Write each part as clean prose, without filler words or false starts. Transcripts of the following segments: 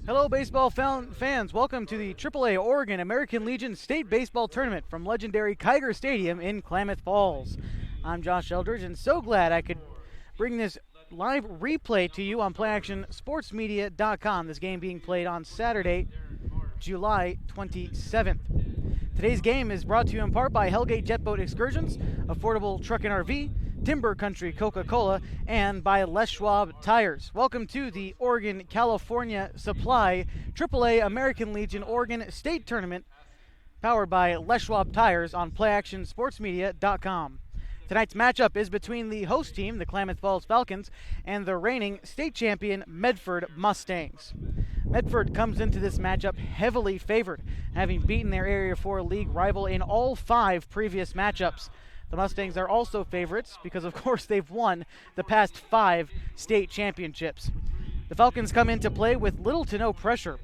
Hello, baseball fans. Welcome to the AAA Oregon American Legion State Baseball Tournament from legendary Kiger Stadium in Klamath Falls. I'm Josh Eldridge, and so glad I could bring this live replay to you on PlayActionSportsMedia.com. This game being played on Saturday, July 27th. Today's game is brought to you in part by Hellgate Jet Boat Excursions, Affordable Truck and RV, Timber Country Coca-Cola, and by Les Schwab Tires. Welcome to the Oregon, California Supply AAA American Legion Oregon State Tournament, powered by Les Schwab Tires on PlayActionSportsMedia.com. Tonight's matchup is between the host team, the Klamath Falls Falcons, and the reigning state champion Medford Mustangs. Medford comes into this matchup heavily favored, having beaten their Area 4 league rival in all 5 previous matchups. The Mustangs are also favorites because, of course, they've won the past 5 state championships. The Falcons come into play with little to no pressure.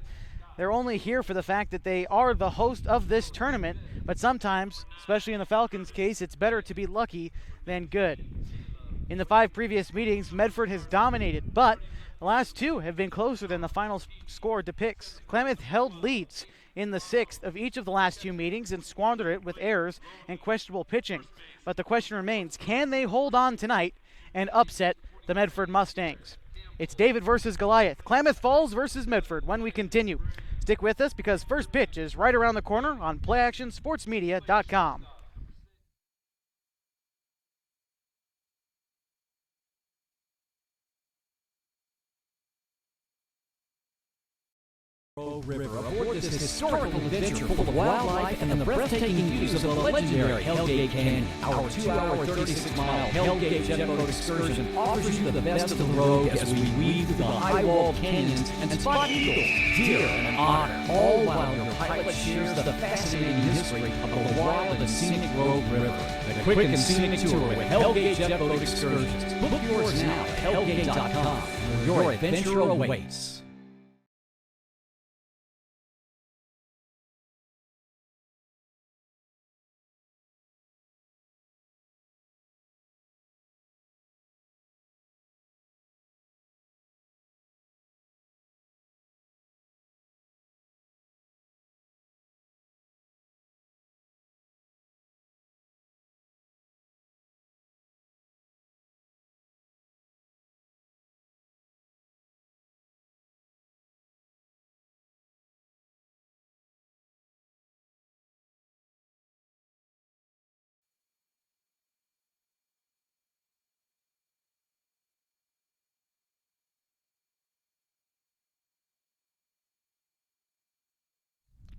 They're only here for the fact that they are the host of this tournament, but sometimes, especially in the Falcons' case, it's better to be lucky than good. In the 5 previous meetings, Medford has dominated, but the last 2 have been closer than the final score depicts. Klamath held leads in the 6th of each of the last 2 meetings and squandered it with errors and questionable pitching. But the question remains, can they hold on tonight and upset the Medford Mustangs? It's David versus Goliath, Klamath Falls versus Medford when we continue. Stick with us because first pitch is right around the corner on PlayActionSportsMedia.com. River aboard this historical adventure full of wildlife and the breathtaking views of the legendary Hellgate Canyon. Our 2-hour, 36-mile Hellgate Jet Boat Excursion offers you the best of the road as we weave through the high-walled canyons and spot eagles, deer, and otter, all while your pilot shares the fascinating history of the wild and scenic Rogue River. The quick and scenic tour with Hellgate Jet Boat Excursions. Book yours now at hellgate.com, where your adventure awaits.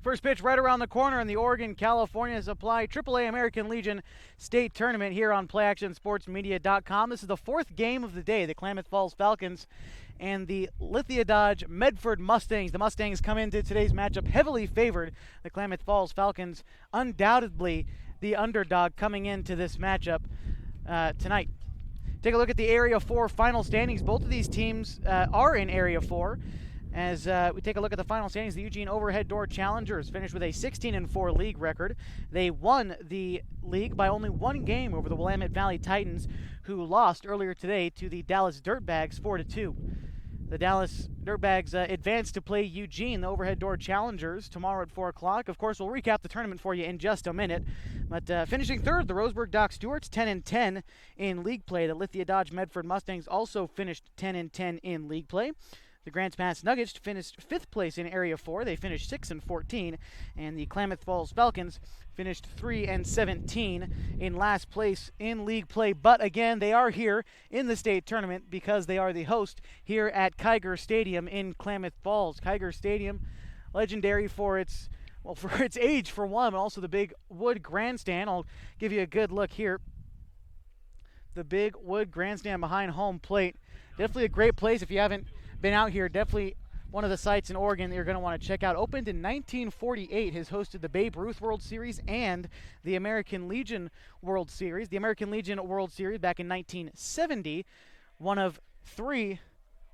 First pitch right around the corner in the Oregon, California Supply AAA American Legion State Tournament here on PlayActionSportsMedia.com. This is the 4th game of the day. The Klamath Falls Falcons and the Lithia Dodge Medford Mustangs. The Mustangs come into today's matchup heavily favored. The Klamath Falls Falcons undoubtedly the underdog coming into this matchup tonight. Take a look at the Area 4 final standings. Both of these teams are in Area 4. As we take a look at the final standings, the Eugene Overhead Door Challengers finished with a 16-4 league record. They won the league by only 1 game over the Willamette Valley Titans, who lost earlier today to the Dallas Dirtbags 4-2. The Dallas Dirtbags advanced to play Eugene, the Overhead Door Challengers, tomorrow at 4 o'clock. Of course, we'll recap the tournament for you in just a minute. But finishing third, the Roseburg Dock Stewarts, 10-10 in league play. The Lithia Dodge Medford Mustangs also finished 10-10 in league play. The Grants Pass Nuggets finished 5th place in Area 4. They finished 6-14. And the Klamath Falls Falcons finished 3-17 in last place in league play. But again, they are here in the state tournament because they are the host here at Kiger Stadium in Klamath Falls. Kiger Stadium, legendary for its age for one, but also the big wood grandstand. I'll give you a good look here. The big wood grandstand behind home plate. Definitely a great place if you haven't been out here. Definitely one of the sites in Oregon that you're going to want to check out. Opened in 1948, has hosted the Babe Ruth World Series and the American Legion World Series. The American Legion World Series back in 1970, one of 3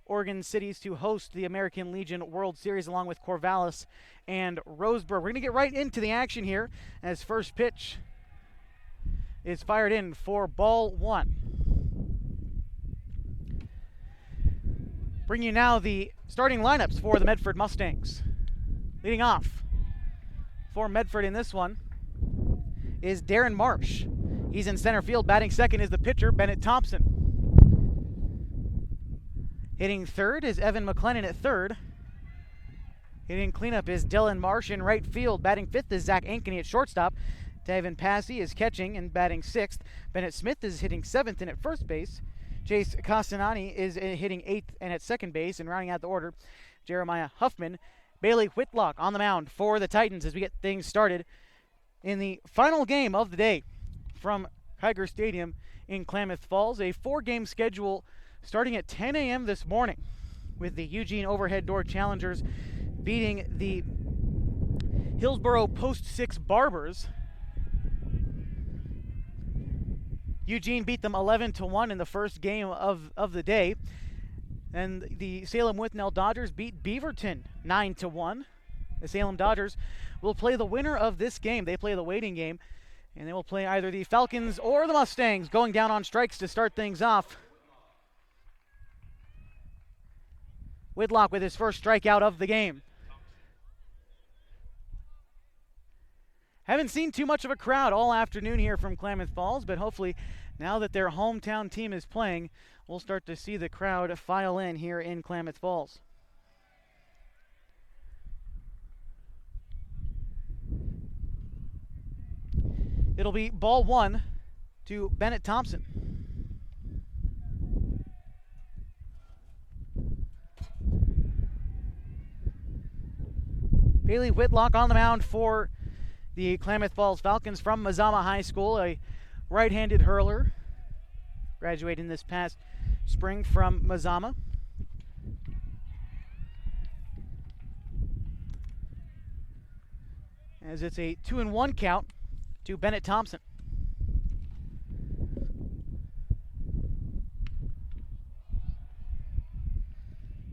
Oregon cities to host the American Legion World Series, along with Corvallis and Roseburg. We're going to get right into the action here as first pitch is fired in for ball 1. Bring you now the Starting lineups for the Medford Mustangs. Leading off for Medford in this one is Darren Marsh. He's in center field. Batting second is the pitcher, Bennett Thompson. Hitting third is Evan McLennan at third. Hitting cleanup is Dylan Marsh in right field. Batting fifth is Zach Ankeny at shortstop. Tavin Passy is catching and batting sixth. Bennett Smith is hitting seventh and at first base. Chase Castanani is hitting eighth and at second base. And rounding out the order, Jeremiah Huffman. Bailey Whitlock on the mound for the Titans as we get things started in the final game of the day from Kiger Stadium in Klamath Falls. A 4-game schedule starting at 10 a.m. this morning with the Eugene Overhead Door Challengers beating the Hillsboro Post 6 Barbers. Eugene beat them 11-1 in the first game of the day. And the Salem Withnell Dodgers beat Beaverton 9-1. The Salem Dodgers will play the winner of this game. They play the waiting game, and they will play either the Falcons or the Mustangs, going down on strikes to start things off. Whitlock with his first strikeout of the game. Haven't seen too much of a crowd all afternoon here from Klamath Falls, but hopefully now that their hometown team is playing, we'll start to see the crowd file in here in Klamath Falls. It'll be ball one to Bennett Thompson. Bailey Whitlock on the mound for the Klamath Falls Falcons from Mazama High School, a right-handed hurler, graduating this past spring from Mazama. As it's a 2-1 count to Bennett Thompson.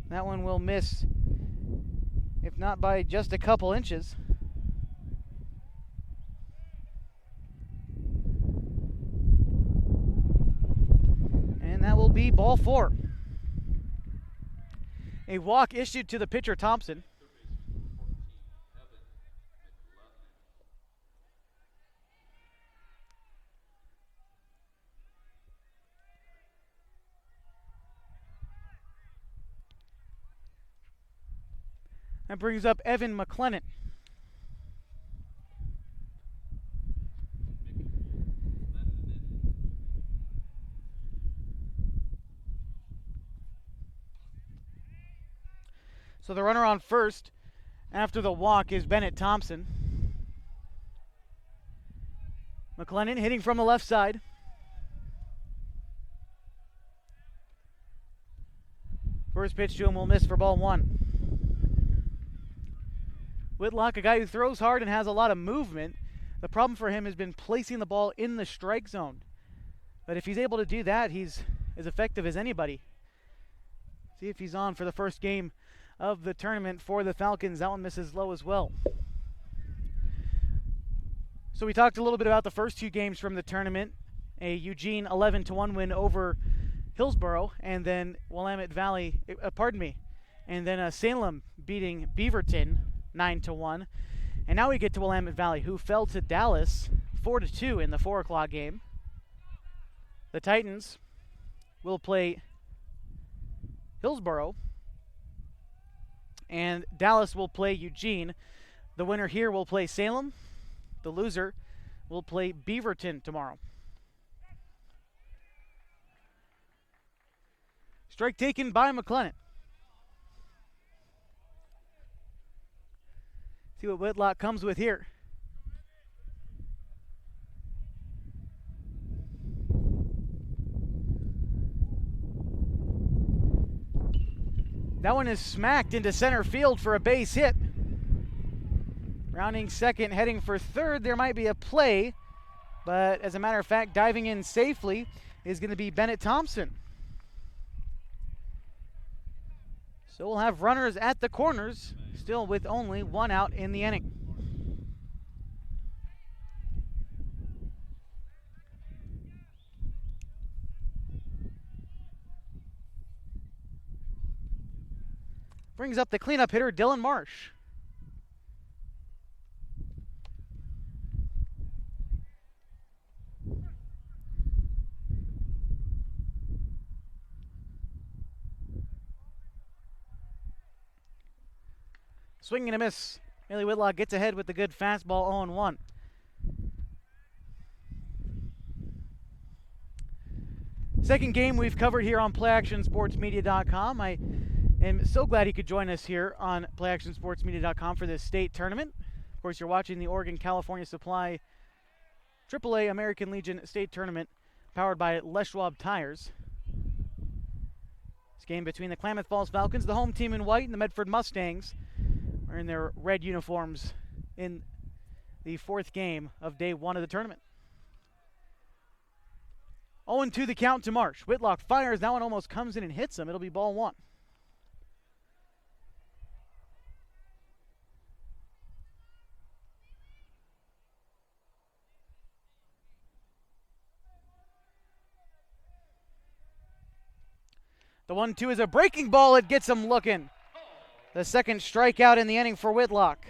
That one will miss, if not by just a couple inches. And that will be ball four. A walk issued to the pitcher, Thompson. That brings up Evan McLennan. So the runner on first after the walk is Bennett Thompson. McLennan hitting from the left side. First pitch to him will miss for ball one. Whitlock, a guy who throws hard and has a lot of movement. The problem for him has been placing the ball in the strike zone. But if he's able to do that, he's as effective as anybody. See if he's on for the first game of the tournament for the Falcons. That one misses low as well. So we talked a little bit about the first two games from the tournament. A Eugene 11-1 win over Hillsboro, and then Willamette Valley, and then Salem beating Beaverton 9-1. And now we get to Willamette Valley, who fell to Dallas 4-2 in the 4 o'clock game. The Titans will play Hillsboro, and Dallas will play Eugene. The winner here will play Salem. The loser will play Beaverton tomorrow. Strike taken by McLennan. See what Whitlock comes with here. That one is smacked into center field for a base hit. Rounding second, heading for third. There might be a play, but as a matter of fact, diving in safely is going to be Bennett Thompson. So we'll have runners at the corners, still with only one out in the inning. Brings up the cleanup hitter, Dylan Marsh. Swing and a miss. Haley Whitlock gets ahead with the good fastball, 0-1. Second game we've covered here on PlayActionSportsMedia.com. I am so glad he could join us here on PlayActionSportsMedia.com for this state tournament. Of course, you're watching the Oregon-California Supply AAA American Legion State Tournament powered by Les Schwab Tires. This game between the Klamath Falls Falcons, the home team in white, and the Medford Mustangs are in their red uniforms in the fourth game of day one of the tournament. 0-2 the count to Marsh. Whitlock fires. That one almost comes in and hits him. It'll be ball one. The 1-2 is a breaking ball. It gets him looking. The second strikeout in the inning for Whitlock.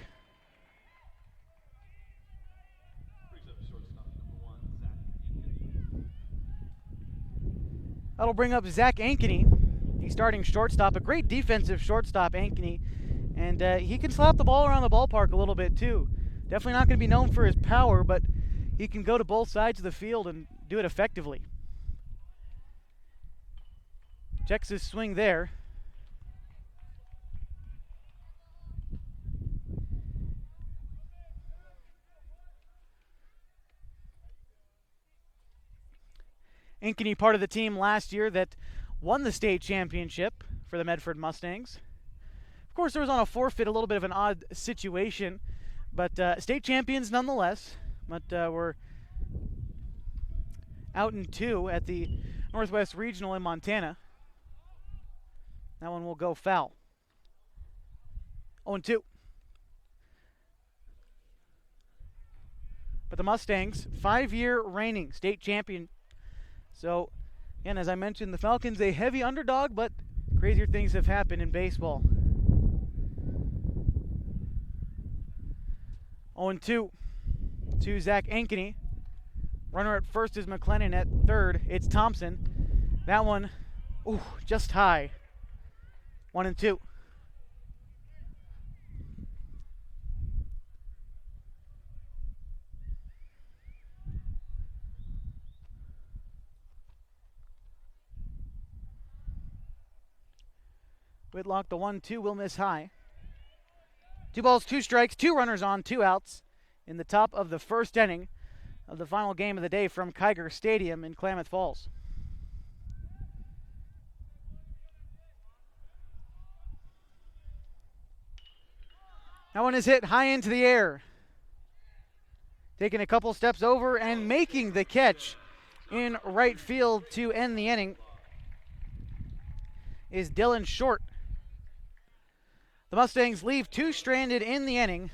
That'll bring up Zach Ankeny. He's starting shortstop, a great defensive shortstop, Ankeny. And he can slap the ball around the ballpark a little bit too. Definitely not going to be known for his power, but he can go to both sides of the field and do it effectively. Checks his swing there. Ankeny, part of the team last year that won the state championship for the Medford Mustangs. Of course, there was on a forfeit, a little bit of an odd situation, but state champions nonetheless. But we're out in 2 at the Northwest Regional in Montana. That one will go foul. 0-2. But the Mustangs, 5-year reigning state champion. So, again, as I mentioned, the Falcons a heavy underdog, but crazier things have happened in baseball. 0-2 to Zach Ankeny. Runner at first is McLennan. At third, it's Thompson. That one, just high. 1-2. Whitlock, the 1-2 will miss high. 2 balls, 2 strikes, 2 runners on, 2 outs in the top of the first inning of the final game of the day from Kiger Stadium in Klamath Falls. That one is hit high into the air. Taking a couple steps over and making the catch in right field to end the inning is Dylan Short. The Mustangs leave 2 stranded in the inning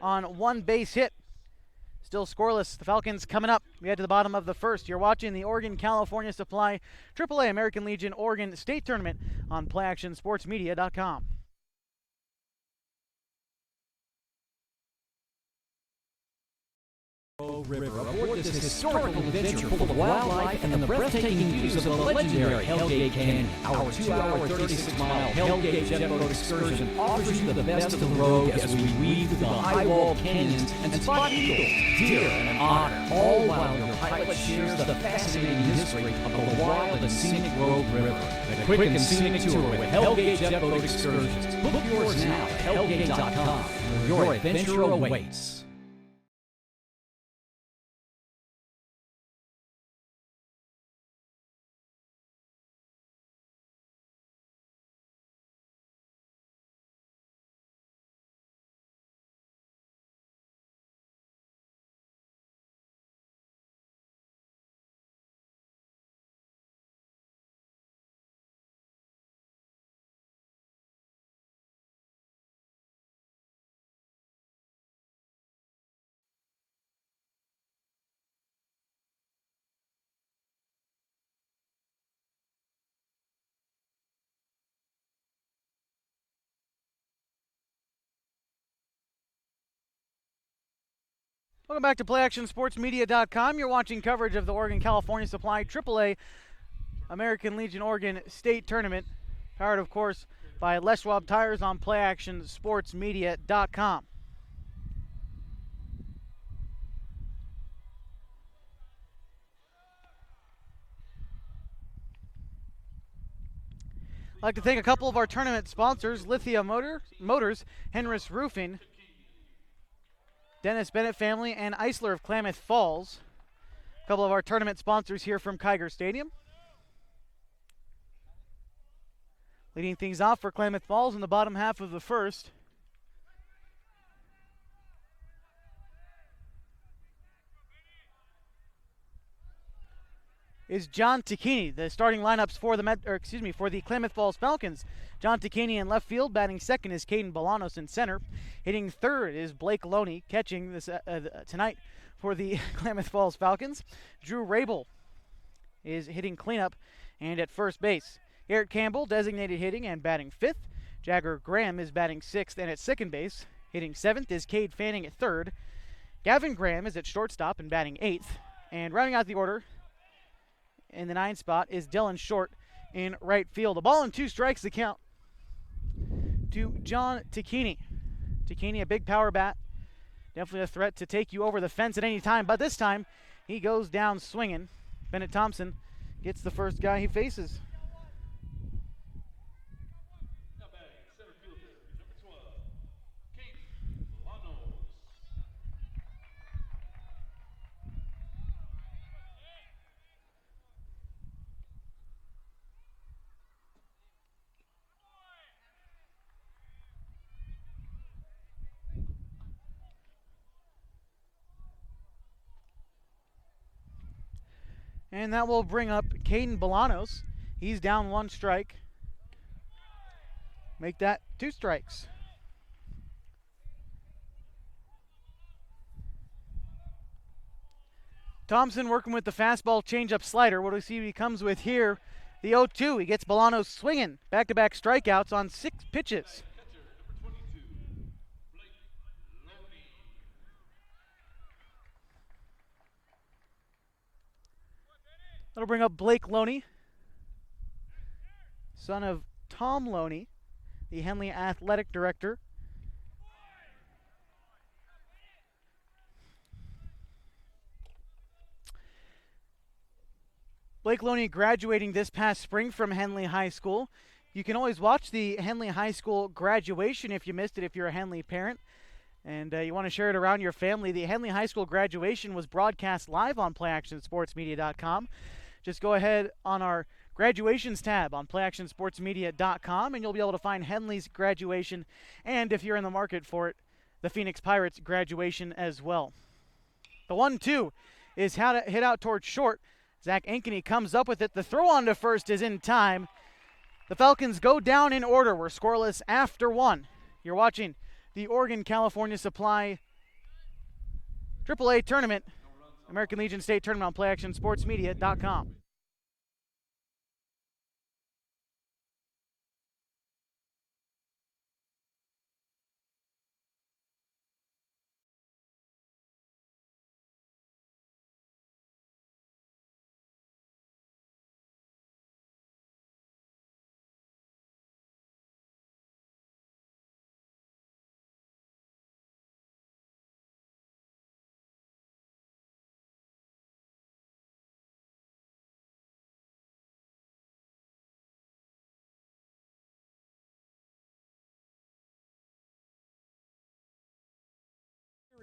on 1 base hit. Still scoreless. The Falcons coming up. We head to the bottom of the first. You're watching the Oregon-California Supply AAA American Legion Oregon State Tournament on PlayActionSportsMedia.com. River aboard this historical adventure full of wildlife and the breathtaking views of the legendary Hellgate Canyon. Our 2-hour, 36-mile Hellgate jet boat excursion offers you the best of the road as we weave through the high-walled canyons and spot eagles, deer, and otter, all while your pilot shares the fascinating history of the wild and scenic Rogue River. A quick and scenic tour with Hellgate jet boat excursions. Book yours now at hellgate.com. Your adventure awaits. Welcome back to PlayActionSportsMedia.com. You're watching coverage of the Oregon California Supply AAA American Legion Oregon State Tournament, powered, of course, by Les Schwab Tires on PlayActionSportsMedia.com. I'd like to thank a couple of our tournament sponsors: Lithia Motors, Henris Roofing, Dennis Bennett Family, and Eisler of Klamath Falls. A couple of our tournament sponsors here from Kiger Stadium. Leading things off for Klamath Falls in the bottom half of the first is John Tacchini. The starting lineups for the Klamath Falls Falcons. John Tacchini in left field. Batting second is Caden Bolanos in center. Hitting third is Blake Loney, catching this tonight for the Klamath Falls Falcons. Drew Rabel is hitting cleanup and at first base. Eric Campbell designated hitting and batting fifth. Jagger Graham is batting sixth and at second base. Hitting seventh is Cade Fanning at third. Gavin Graham is at shortstop and batting eighth. And rounding out the order in the 9th spot is Dylan Short in right field. A ball and 2 strikes the count to John Tacchini. Tacchini, a big power bat. Definitely a threat to take you over the fence at any time, but this time he goes down swinging. Bennett Thompson gets the first guy he faces. And that will bring up Caden Bolanos. He's down 1 strike. Make that 2 strikes. Thompson working with the fastball changeup slider. What do we see he comes with here? The 0-2. He gets Bolanos swinging. Back-to-back strikeouts on 6 pitches. That'll bring up Blake Loney, son of Tom Loney, the Henley athletic director. Blake Loney graduating this past spring from Henley High School. You can always watch the Henley High School graduation if you missed it, if you're a Henley parent and you want to share it around your family. The Henley High School graduation was broadcast live on PlayActionSportsMedia.com. Just go ahead on our graduations tab on PlayActionSportsMedia.com and you'll be able to find Henley's graduation, and if you're in the market for it, the Phoenix Pirates graduation as well. The 1-2 is hit out towards short. Zach Ankeny comes up with it. The throw on to first is in time. The Falcons go down in order. We're scoreless after 1. You're watching the Oregon California Supply AAA Tournament, American Legion State Tournament on PlayActionSportsMedia.com.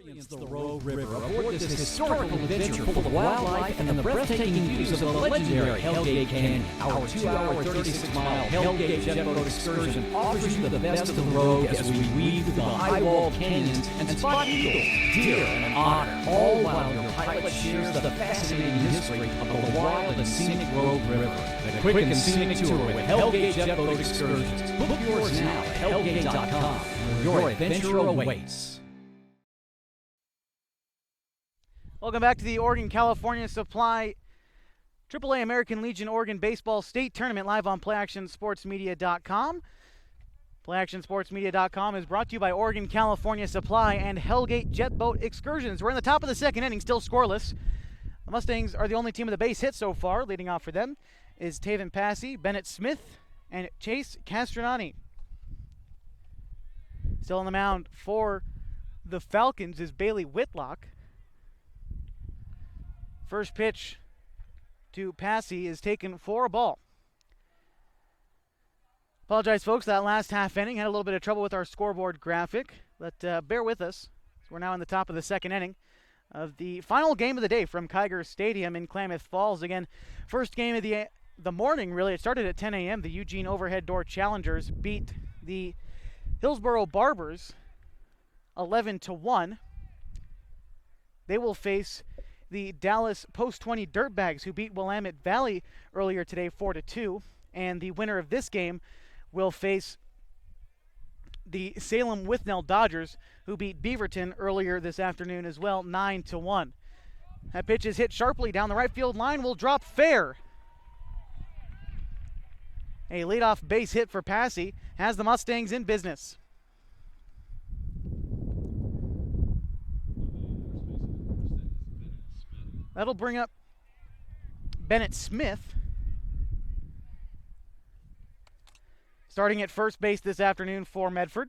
Experience the Rogue River aboard this historical adventure full of wildlife and the breathtaking views of the legendary Hellgate Canyon. Our 2-hour, 36-mile Hellgate jet boat excursion offers you the best of the road as we weave through the high-walled canyons and spot eagles, deer, and otter, all while your pilot shares the fascinating history of the wild and scenic Rogue River. The quick and scenic tour with Hellgate jet boat excursions. Book yours now at hellgate.com, where your adventure awaits. Welcome back to the Oregon California Supply AAA American Legion Oregon Baseball State Tournament live on PlayActionSportsMedia.com. PlayActionSportsMedia.com is brought to you by Oregon, California Supply and Hellgate Jet Boat Excursions. We're in the top of the second inning, still scoreless. The Mustangs are the only team with a base hit so far. Leading off for them is Taven Passy, Bennett Smith, and Chase Castronani. Still on the mound for the Falcons is Bailey Whitlock. First pitch to Passy is taken for a ball. Apologize, folks, that last half inning had a little bit of trouble with our scoreboard graphic, but bear with us. We're now in the top of the second inning of the final game of the day from Kiger Stadium in Klamath Falls. Again, first game of the morning, really. It started at 10 a.m. The Eugene Overhead Door Challengers beat the Hillsboro Barbers 11-1. They will face the Dallas Post 20 Dirtbags, who beat Willamette Valley earlier today 4-2. And the winner of this game will face the Salem Withnell Dodgers, who beat Beaverton earlier this afternoon as well, 9-1. That pitch is hit sharply down the right field line, will drop fair. A leadoff base hit for Passy has the Mustangs in business. That'll bring up Bennett Smith, starting at first base this afternoon for Medford.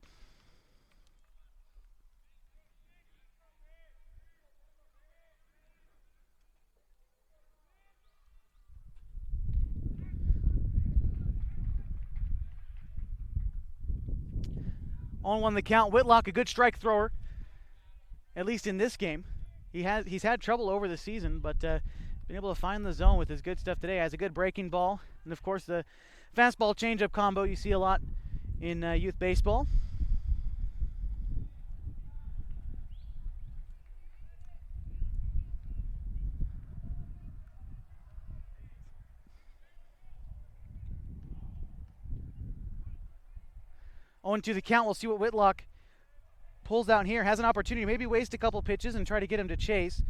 On one the count, Whitlock, a good strike thrower, at least in this game. He's had trouble over the season, but been able to find the zone with his good stuff today. Has a good breaking ball, and of course the fastball changeup combo you see a lot in youth baseball. On to the count, we'll see what Whitlock pulls out here. Has an opportunity, maybe waste a couple pitches and try to get him to chase.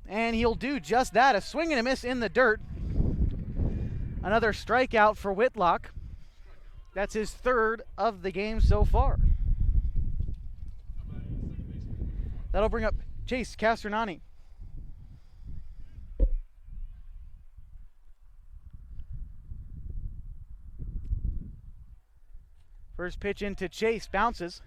And he'll do just that. A swing and a miss in the dirt. Another strikeout for Whitlock. That's his third of the game so far. That'll bring up Chase Castronani. First pitch into Chase, bounces.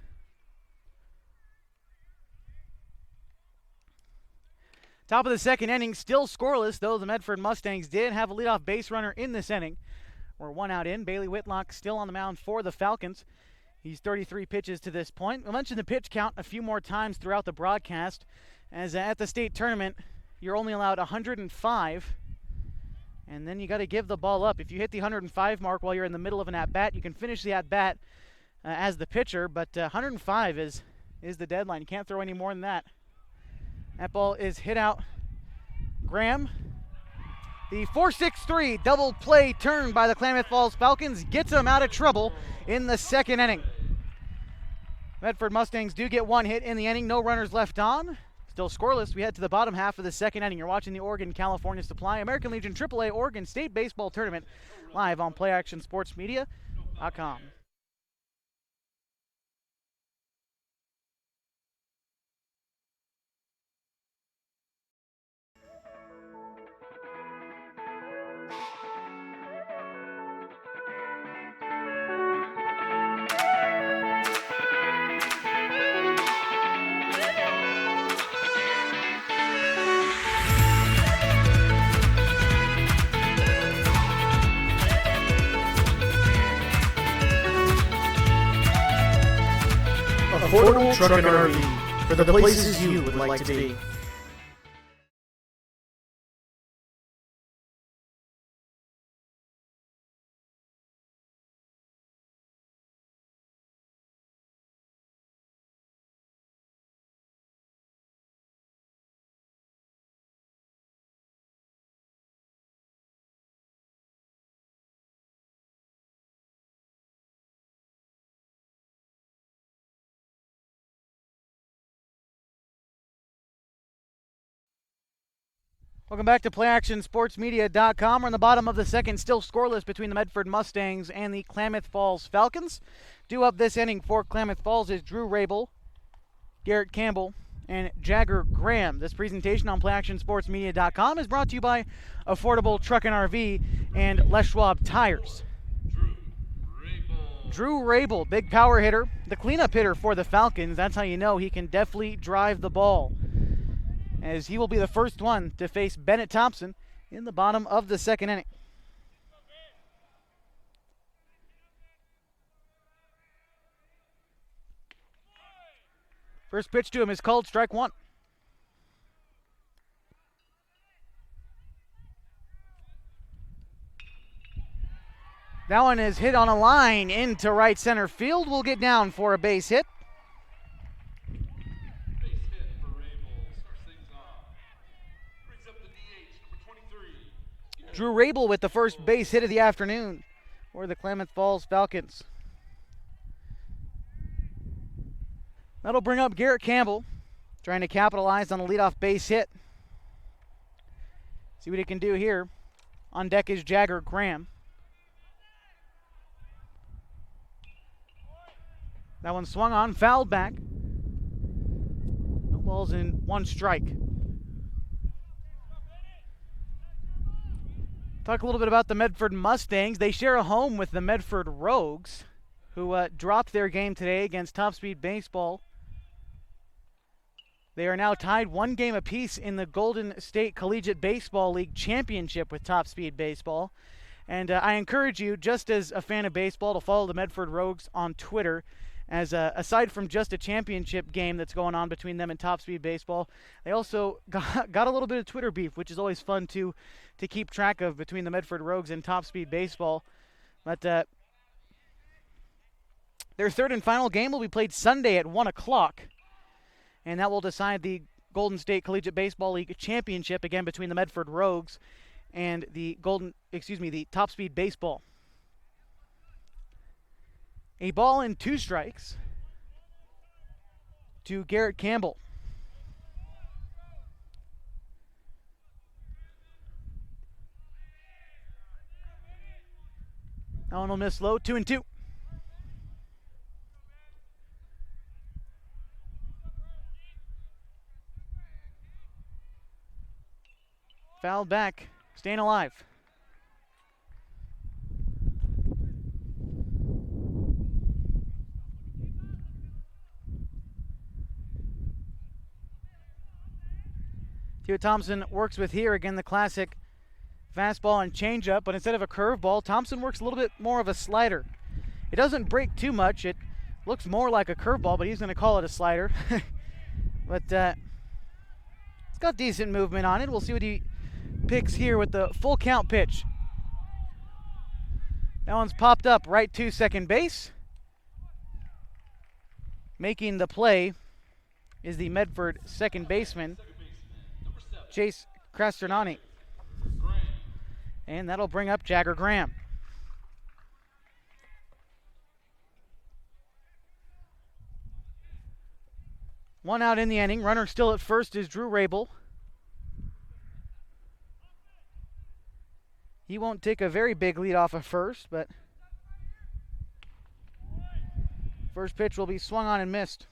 Top of the second inning, still scoreless, though the Medford Mustangs did have a leadoff base runner in this inning. We're one out in. Bailey Whitlock still on the mound for the Falcons. He's 33 pitches to this point. We'll mention the pitch count a few more times throughout the broadcast, as at the state tournament, you're only allowed 105, and then you got to give the ball up. If you hit the 105 mark while you're in the middle of an at-bat, you can finish the at-bat as the pitcher, but 105 is the deadline. You can't throw any more than that. That ball is hit out. Graham, the 4-6-3 double play turn by the Klamath Falls Falcons gets them out of trouble in the second inning. Medford Mustangs do get one hit in the inning. No runners left on. Still scoreless. We head to the bottom half of the second inning. You're watching the Oregon California Supply American Legion AAA Oregon State Baseball Tournament live on PlayActionSportsMedia.com. Affordable Truck and RV for the places you would like to be. Welcome back to PlayActionSportsMedia.com. We're in the bottom of the second, still scoreless between the Medford Mustangs and the Klamath Falls Falcons. Due up this inning for Klamath Falls is Drew Rabel, Garrett Campbell, and Jagger Graham. This presentation on PlayActionSportsMedia.com is brought to you by Affordable Truck and RV and Les Schwab Tires. Drew Rabel, big power hitter, the cleanup hitter for the Falcons. That's how you know he can definitely drive the ball, as he will be the first one to face Bennett Thompson in the bottom of the second inning. First pitch to him is called strike one. That one is hit on a line into right center field. Will get down for a base hit. Drew Rabel with the first base hit of the afternoon for the Klamath Falls Falcons. That'll bring up Garrett Campbell, trying to capitalize on the leadoff base hit. See what he can do here. On deck is Jagger Graham. That one swung on, fouled back. No balls in one strike. Talk a little bit about the Medford Mustangs. They share a home with the Medford Rogues, who dropped their game today against Top Speed Baseball. They are now tied one game apiece in the Golden State Collegiate Baseball League Championship with Top Speed Baseball. And I encourage you, just as a fan of baseball, to follow the Medford Rogues on Twitter, as aside from just a championship game that's going on between them and Top Speed Baseball, they also got a little bit of Twitter beef, which is always fun to keep track of between the Medford Rogues and Top Speed Baseball. But their third and final game will be played Sunday at 1 o'clock, and that will decide the Golden State Collegiate Baseball League Championship, again between the Medford Rogues and the Top Speed Baseball. A ball and 2 strikes to Garrett Campbell. That one will miss low, 2-2. Fouled back, staying alive. See what Thompson works with here. Again, the classic fastball and changeup, but instead of a curveball, Thompson works a little bit more of a slider. It doesn't break too much. It looks more like a curveball, but he's going to call it a slider. But it's got decent movement on it. We'll see what he picks here with the full count pitch. That one's popped up right to second base. Making the play is the Medford second baseman, Chase Crasternani. And that'll bring up Jagger Graham. One out in the inning. Runner still at first is Drew Rabel. He won't take a very big lead off of first, but first pitch will be swung on and missed.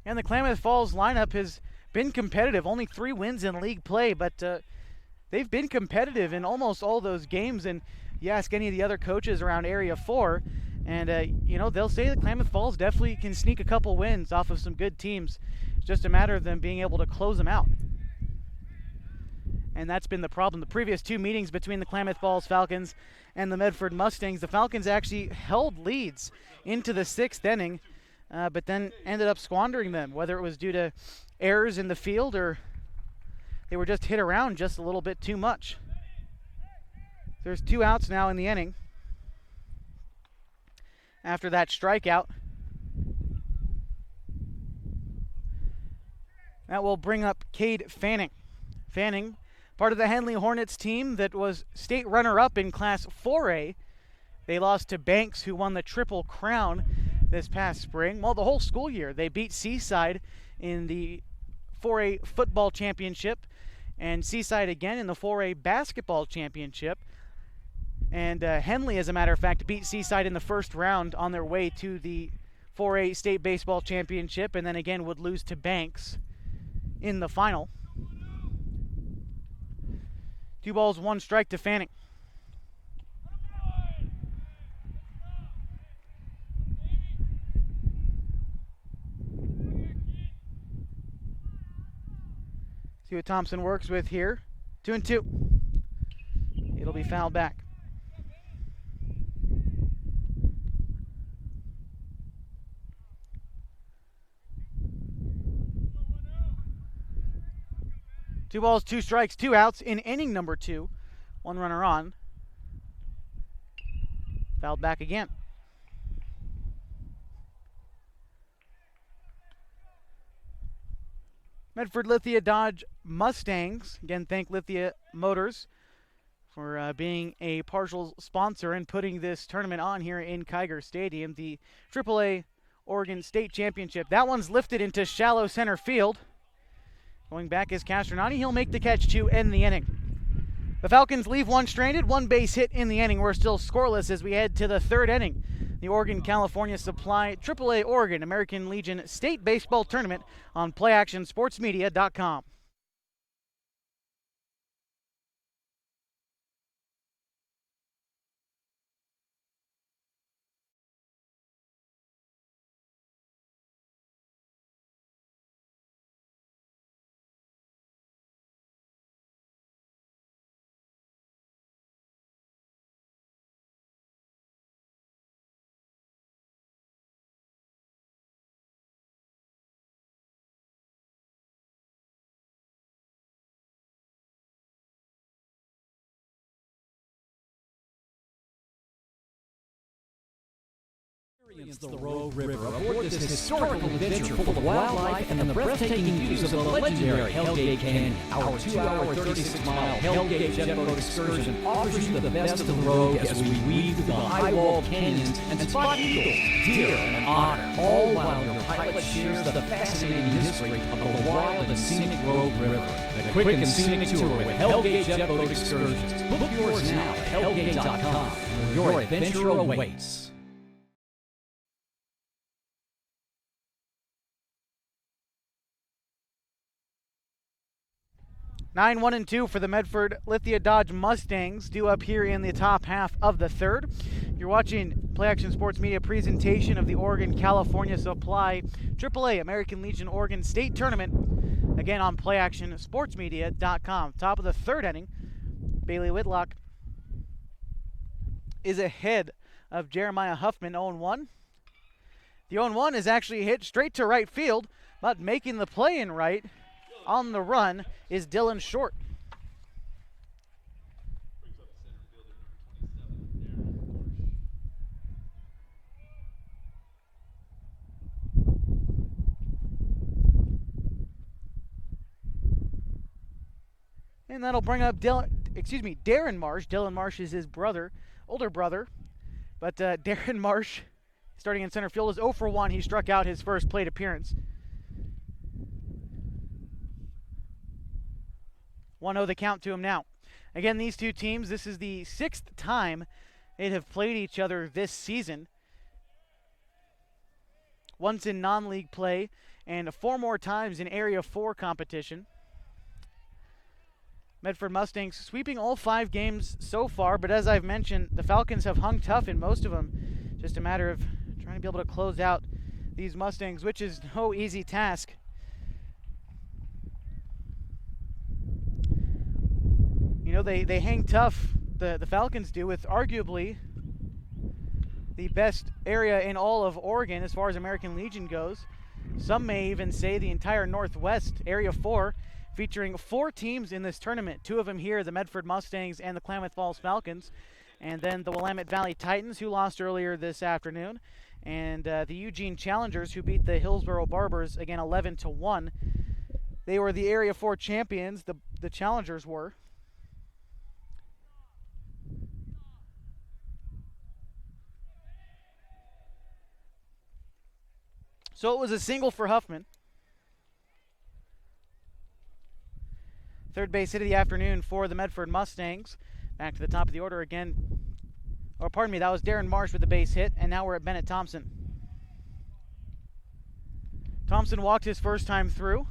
And the Klamath Falls lineup has been competitive. Only 3 wins in league play, but they've been competitive in almost all those games. And you ask any of the other coaches around Area 4, and they'll say that Klamath Falls definitely can sneak a couple wins off of some good teams. It's just a matter of them being able to close them out. And that's been the problem. The previous 2 meetings between the Klamath Falls Falcons and the Medford Mustangs, the Falcons actually held leads into the 6th inning, but then ended up squandering them, whether it was due to errors in the field or they were just hit around just a little bit too much. There's 2 outs now in the inning after that strikeout. That will bring up Cade Fanning. Fanning, part of the Henley Hornets team that was state runner-up in Class 4A. They lost to Banks, who won the Triple Crown this past spring. Well, the whole school year. They beat Seaside in the 4A football championship and Seaside again in the 4A basketball championship. And Henley, as a matter of fact, beat Seaside in the first round on their way to the 4A state baseball championship, and then again would lose to Banks in the final. 2 balls, 1 strike to Fanning. See what Thompson works with here. 2-2. It'll be fouled back. Two balls, 2 strikes, 2 outs in inning number 2. 1 runner on. Fouled back again. Medford Lithia Dodge Mustangs. Again, thank Lithia Motors for being a partial sponsor and putting this tournament on here in Kiger Stadium. The AAA Oregon State Championship. That one's lifted into shallow center field. Going back is Castronati. He'll make the catch to end the inning. The Falcons leave 1 stranded, 1 base hit in the inning. We're still scoreless as we head to the 3rd inning. The Oregon-California Supply AAA Oregon American Legion State Baseball Tournament on PlayActionSportsMedia.com. Experience the Rogue River aboard this historical adventure full of wildlife and the breathtaking views of the legendary Hellgate Canyon. Our 2-hour, 36-mile Hellgate jet boat excursion offers you the best of the rogue as we weave through the high-walled canyons and spot eagles, deer, and otter, all while your pilot shares the fascinating history of the wild and scenic Rogue River. The quick and scenic tour with Hellgate jet boat excursions. Book yours now at hellgate.com, where your adventure awaits. 9-1-2 for the Medford Lithia Dodge Mustangs, due up here in the top half of the 3rd. You're watching Play Action Sports Media presentation of the Oregon-California Supply AAA American Legion Oregon State Tournament, again on PlayActionSportsMedia.com. Top of the 3rd inning, Bailey Whitlock is ahead of Jeremiah Huffman, 0-1. The 0-1 is actually hit straight to right field, but making the play in right on the run is Dylan Short. And that'll bring up Darren Marsh. Dylan Marsh is his brother, older brother. But Darren Marsh, starting in center field, is 0 for 1. He struck out his first plate appearance. 1-0 the count to him now. Again, these two teams, this is the 6th time they have played each other this season. Once in non-league play and 4 more times in Area 4 competition. Medford Mustangs sweeping all 5 games so far, but as I've mentioned, the Falcons have hung tough in most of them. Just a matter of trying to be able to close out these Mustangs, which is no easy task. You know, they hang tough, the Falcons do, with arguably the best area in all of Oregon as far as American Legion goes. Some may even say the entire Northwest, Area 4, featuring 4 teams in this tournament. 2 of them here, the Medford Mustangs and the Klamath Falls Falcons. And then the Willamette Valley Titans, who lost earlier this afternoon. And the Eugene Challengers, who beat the Hillsboro Barbers, again, 11-1. They were the Area 4 champions, the Challengers were. So it was a single for Huffman. Third base hit of the afternoon for the Medford Mustangs. Back to the top of the order again. Or pardon me, that was Darren Marsh with the base hit, and now we're at Bennett Thompson. Thompson walked his first time through,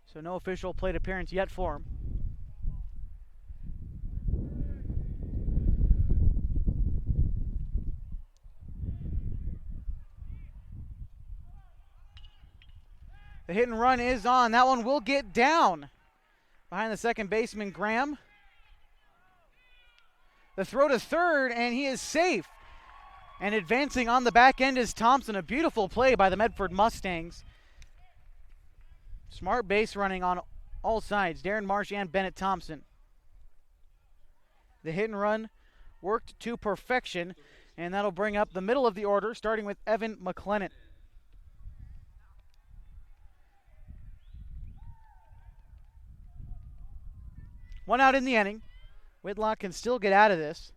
so no official plate appearance yet for him. The hit and run is on. That one will get down behind the second baseman, Graham. The throw to third, and he is safe. And advancing on the back end is Thompson. A beautiful play by the Medford Mustangs. Smart base running on all sides, Darren Marsh and Bennett Thompson. The hit and run worked to perfection, and that'll bring up the middle of the order, starting with Evan McLennan. One out in the inning. Whitlock can still get out of this.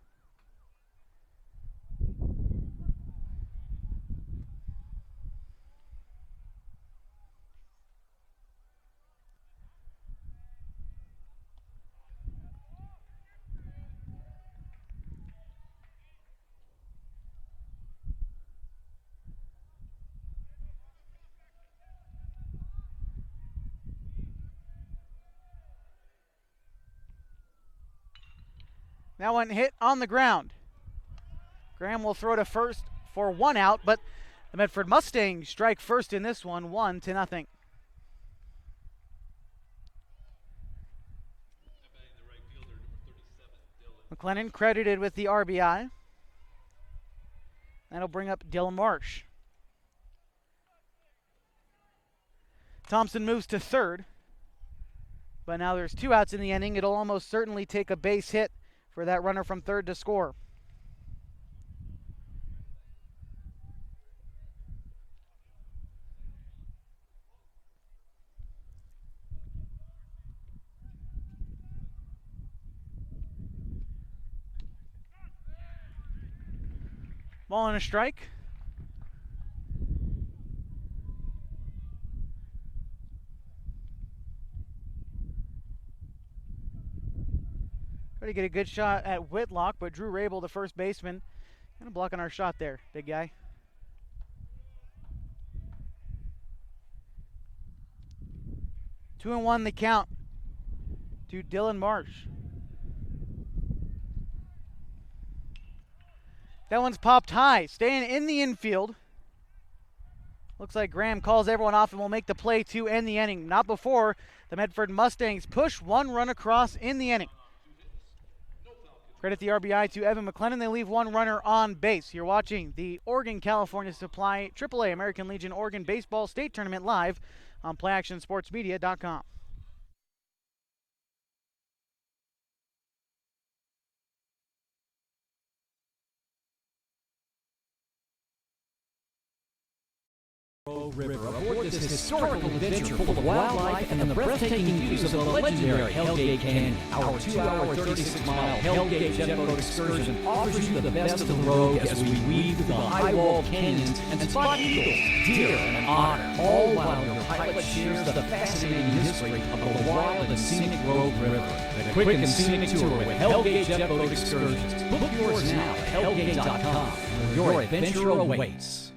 That one hit on the ground. Graham will throw to first for one out, but the Medford Mustangs strike first in this one, 1-0. McLennan credited with the RBI. That'll bring up Dylan Marsh. Thompson moves to third, but now there's 2 outs in the inning. It'll almost certainly take a base hit for that runner from third to score. Ball and a strike. Try to get a good shot at Whitlock, but Drew Rabel, the first baseman, kind of blocking our shot there, big guy. Two and one the count to Dylan Marsh. That one's popped high, staying in the infield. Looks like Graham calls everyone off and will make the play to end the inning. Not before the Medford Mustangs push one run across in the inning. Credit the RBI to Evan McLennan. They leave one runner on base. You're watching the Oregon California Supply AAA American Legion Oregon Baseball State Tournament live on PlayActionSportsMedia.com. River aboard this historical adventure full of wildlife and the breathtaking views of the legendary Hellgate Canyon. Our 2-hour, 36-mile Hellgate jet boat excursion offers you the best of the road as we weave through the high-walled canyons and spot eagles, deer, and otter, all while your pilot shares the fascinating history of the wild and scenic Rogue River. The quick and scenic tour with Hellgate jet boat excursions. Book yours now at hellgate.com. Your adventure awaits.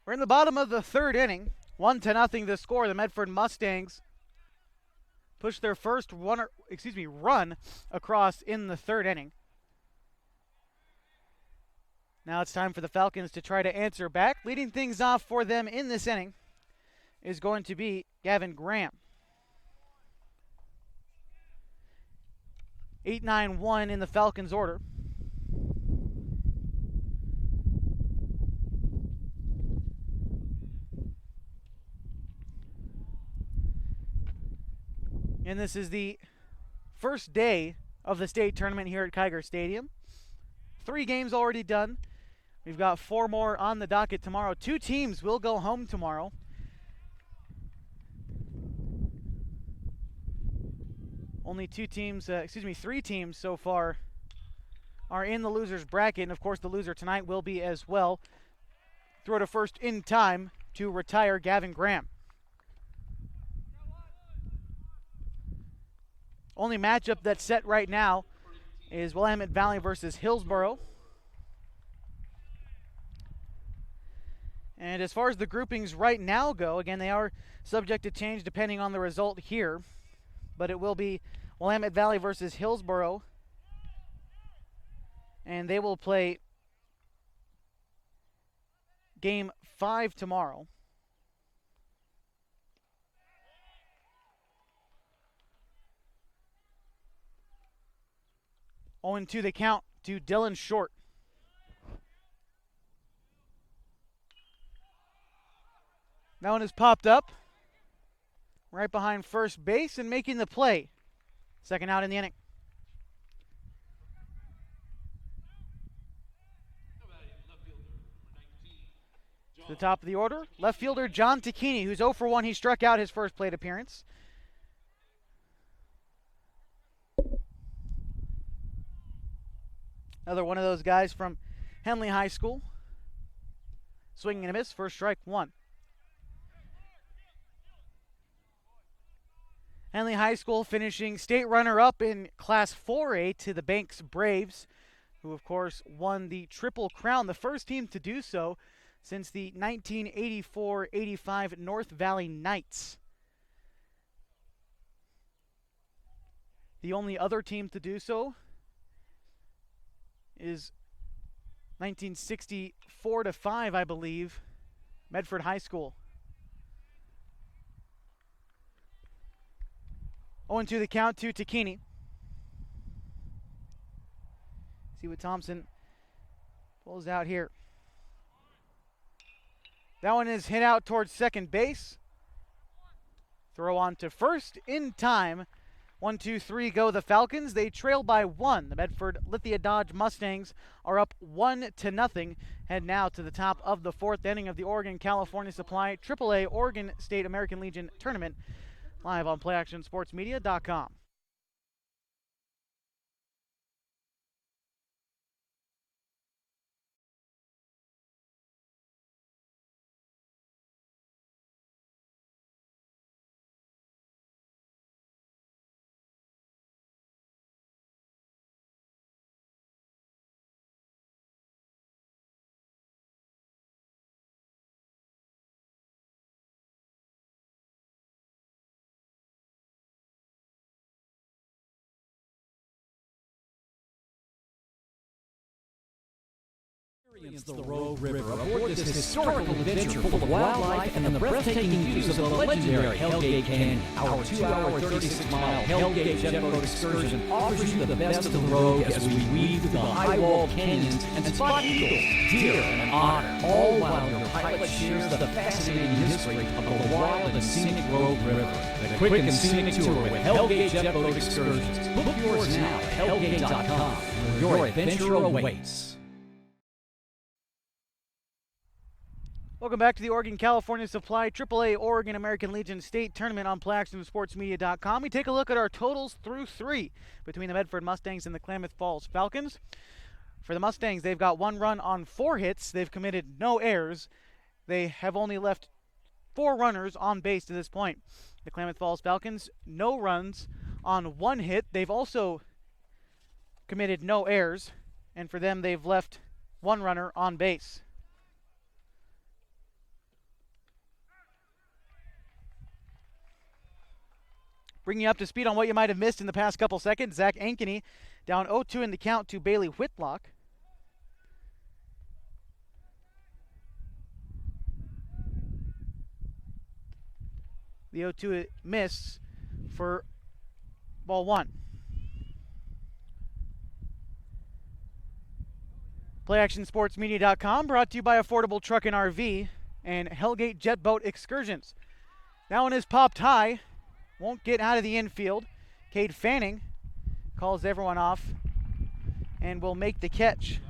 We're in the bottom of the third inning. 1-0 the score. The Medford Mustangs push their first run across in the third inning. Now it's time for the Falcons to try to answer back. Leading things off for them in this inning is going to be Gavin Graham. 8-9-1 in the Falcons order. And this is the first day of the state tournament here at Kiger Stadium. 3 games already done. We've got 4 more on the docket tomorrow. 2 teams will go home tomorrow. Only 3 teams so far are in the loser's bracket, and of course the loser tonight will be as well. Throw to first in time to retire Gavin Graham. Only matchup that's set right now is Willamette Valley versus Hillsboro. And as far as the groupings right now go, again, they are subject to change depending on the result here. But it will be Willamette Valley versus Hillsboro. And they will play game 5 tomorrow. Owing to the count to Dylan Short. That one is popped up right behind first base and making the play. Second out in the inning. To the top of the order, left fielder John Tacchini, who's 0 for 1. He struck out his first plate appearance. Another one of those guys from Henley High School. Swinging and a miss, first strike, 1. Henley High School finishing state runner-up in Class 4A to the Banks Braves, who of course won the Triple Crown, the first team to do so since the 1984-85 North Valley Knights. The only other team to do so is 1964-5, I believe, Medford High School. 0-2 the count to Tacchini. See what Thompson pulls out here. That one is hit out towards second base. Throw on to first in time. 1-2-3 go the Falcons. They trail by 1. The Medford Lithia Dodge Mustangs are up 1-0. Head now to the top of the 4th inning of the Oregon-California Supply AAA Oregon State American Legion Tournament. Live on PlayActionSportsMedia.com. Experience the Rogue River aboard this historical adventure full of wildlife and the breathtaking views of the legendary Hellgate Canyon. Our 2-hour, 36-mile Hellgate jet boat excursion offers you the best of the Rogue as we weave through the high-walled canyons and spot eagles, deer, and otter, all while your pilot shares the fascinating history of the wild and scenic Rogue River. The quick and scenic tour with Hellgate jet boat excursions. Book yours now at hellgate.com. Your adventure awaits. Welcome back to the Oregon-California Supply AAA Oregon American Legion State Tournament on PlayActionSportsMedia.com. We take a look at our totals through 3 between the Medford Mustangs and the Klamath Falls Falcons. For the Mustangs, they've got 1 run on 4 hits. They've committed no errors. They have only left 4 runners on base to this point. The Klamath Falls Falcons, no runs on 1 hit. They've also committed no errors, and for them, they've left 1 runner on base. Bringing you up to speed on what you might have missed in the past couple seconds, Zach Ankeny down 0-2 in the count to Bailey Whitlock. The 0-2 miss for ball 1. PlayActionSportsMedia.com, brought to you by Affordable Truck and RV and Hellgate Jet Boat Excursions. That one is popped high, won't get out of the infield. Cade Fanning calls everyone off and will make the catch.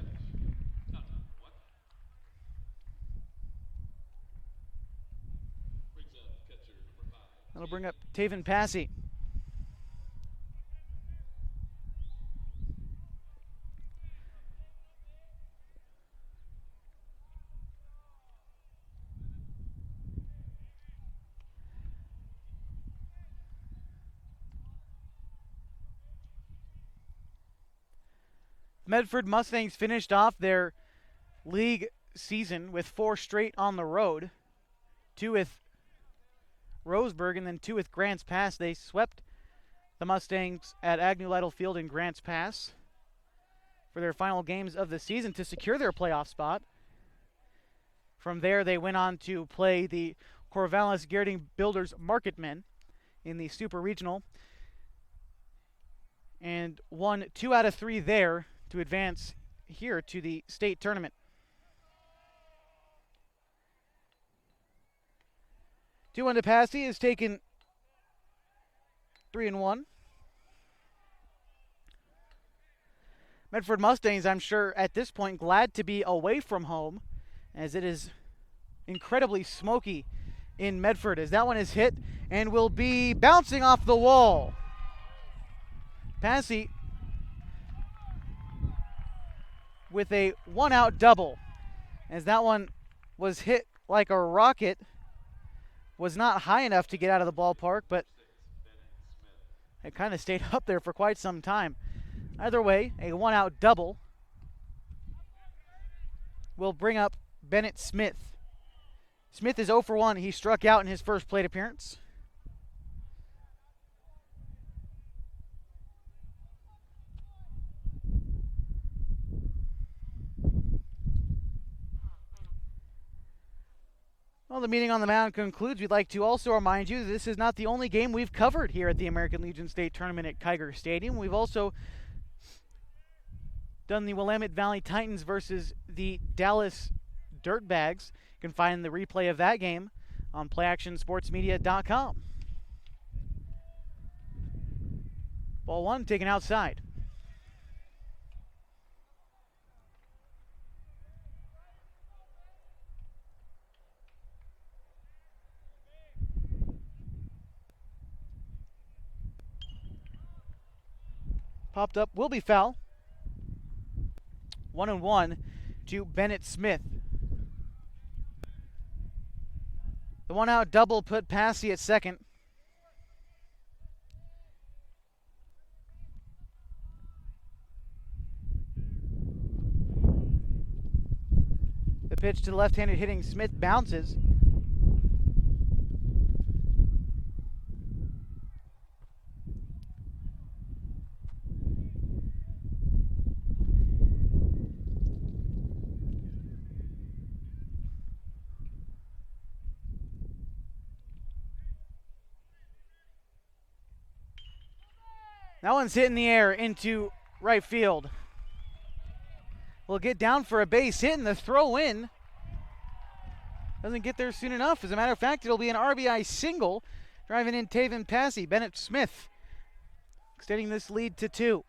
That'll bring up Taven Passy. Medford Mustangs finished off their league season with 4 straight on the road. 2 with Roseburg and then 2 with Grants Pass. They swept the Mustangs at Agnew Lytle Field in Grants Pass for their final games of the season to secure their playoff spot. From there, they went on to play the Corvallis Gerding Builders Marketmen in the Super Regional and won 2 out of 3 there to advance here to the state tournament. 2-1 to Passy is taken 3-1. Medford Mustangs, I'm sure at this point, glad to be away from home, as it is incredibly smoky in Medford, as that one is hit and will be bouncing off the wall. Passy with a 1-out double, as that one was hit like a rocket. Was not high enough to get out of the ballpark, but it kind of stayed up there for quite some time. Either way, a 1-out double will bring up Bennett Smith. Smith is 0 for 1. He struck out in his first plate appearance. Well, the meeting on the mound concludes. We'd like to also remind you that this is not the only game we've covered here at the American Legion State Tournament at Kiger Stadium. We've also done the Willamette Valley Titans versus the Dallas Dirtbags. You can find the replay of that game on PlayActionSportsMedia.com. Ball 1 taken outside. Popped up, will be foul. 1-1 to Bennett Smith. The 1-out double put Passy at second. The pitch to the left-handed hitting Smith bounces. That one's hit in the air into right field. Will get down for a base hit, and the throw in doesn't get there soon enough. As a matter of fact, it'll be an RBI single, driving in Taven Passy. Bennett Smith extending this lead to 2.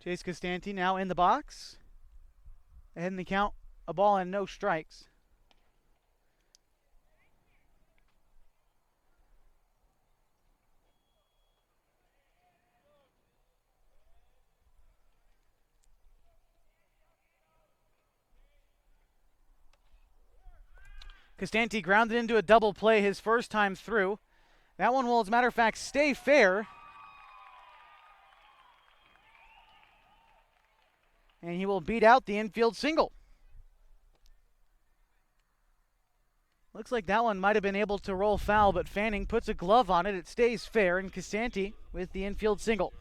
Chase Costanti now in the box. Ahead in the count, a ball and no strikes. Costanti grounded into a double play his first time through. That one will, as a matter of fact, stay fair. And he will beat out the infield single. Looks like that one might have been able to roll foul, but Fanning puts a glove on it. It stays fair, and Casanti with the infield single.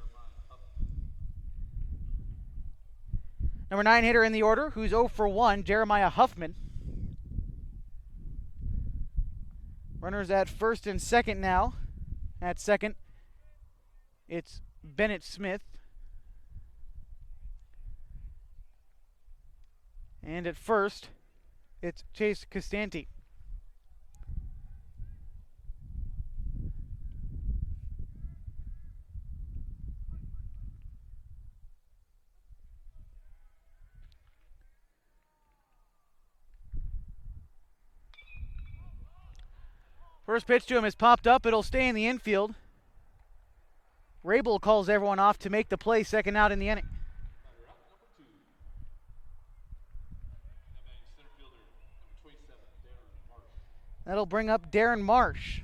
Number 9 hitter in the order, who's 0 for 1, Jeremiah Huffman. Runners at first and second now. At second, it's Bennett Smith. And at first, it's Chase Casanti. First pitch to him has popped up. It'll stay in the infield. Rabel calls everyone off to make the play, second out in the inning. That'll bring up Darren Marsh.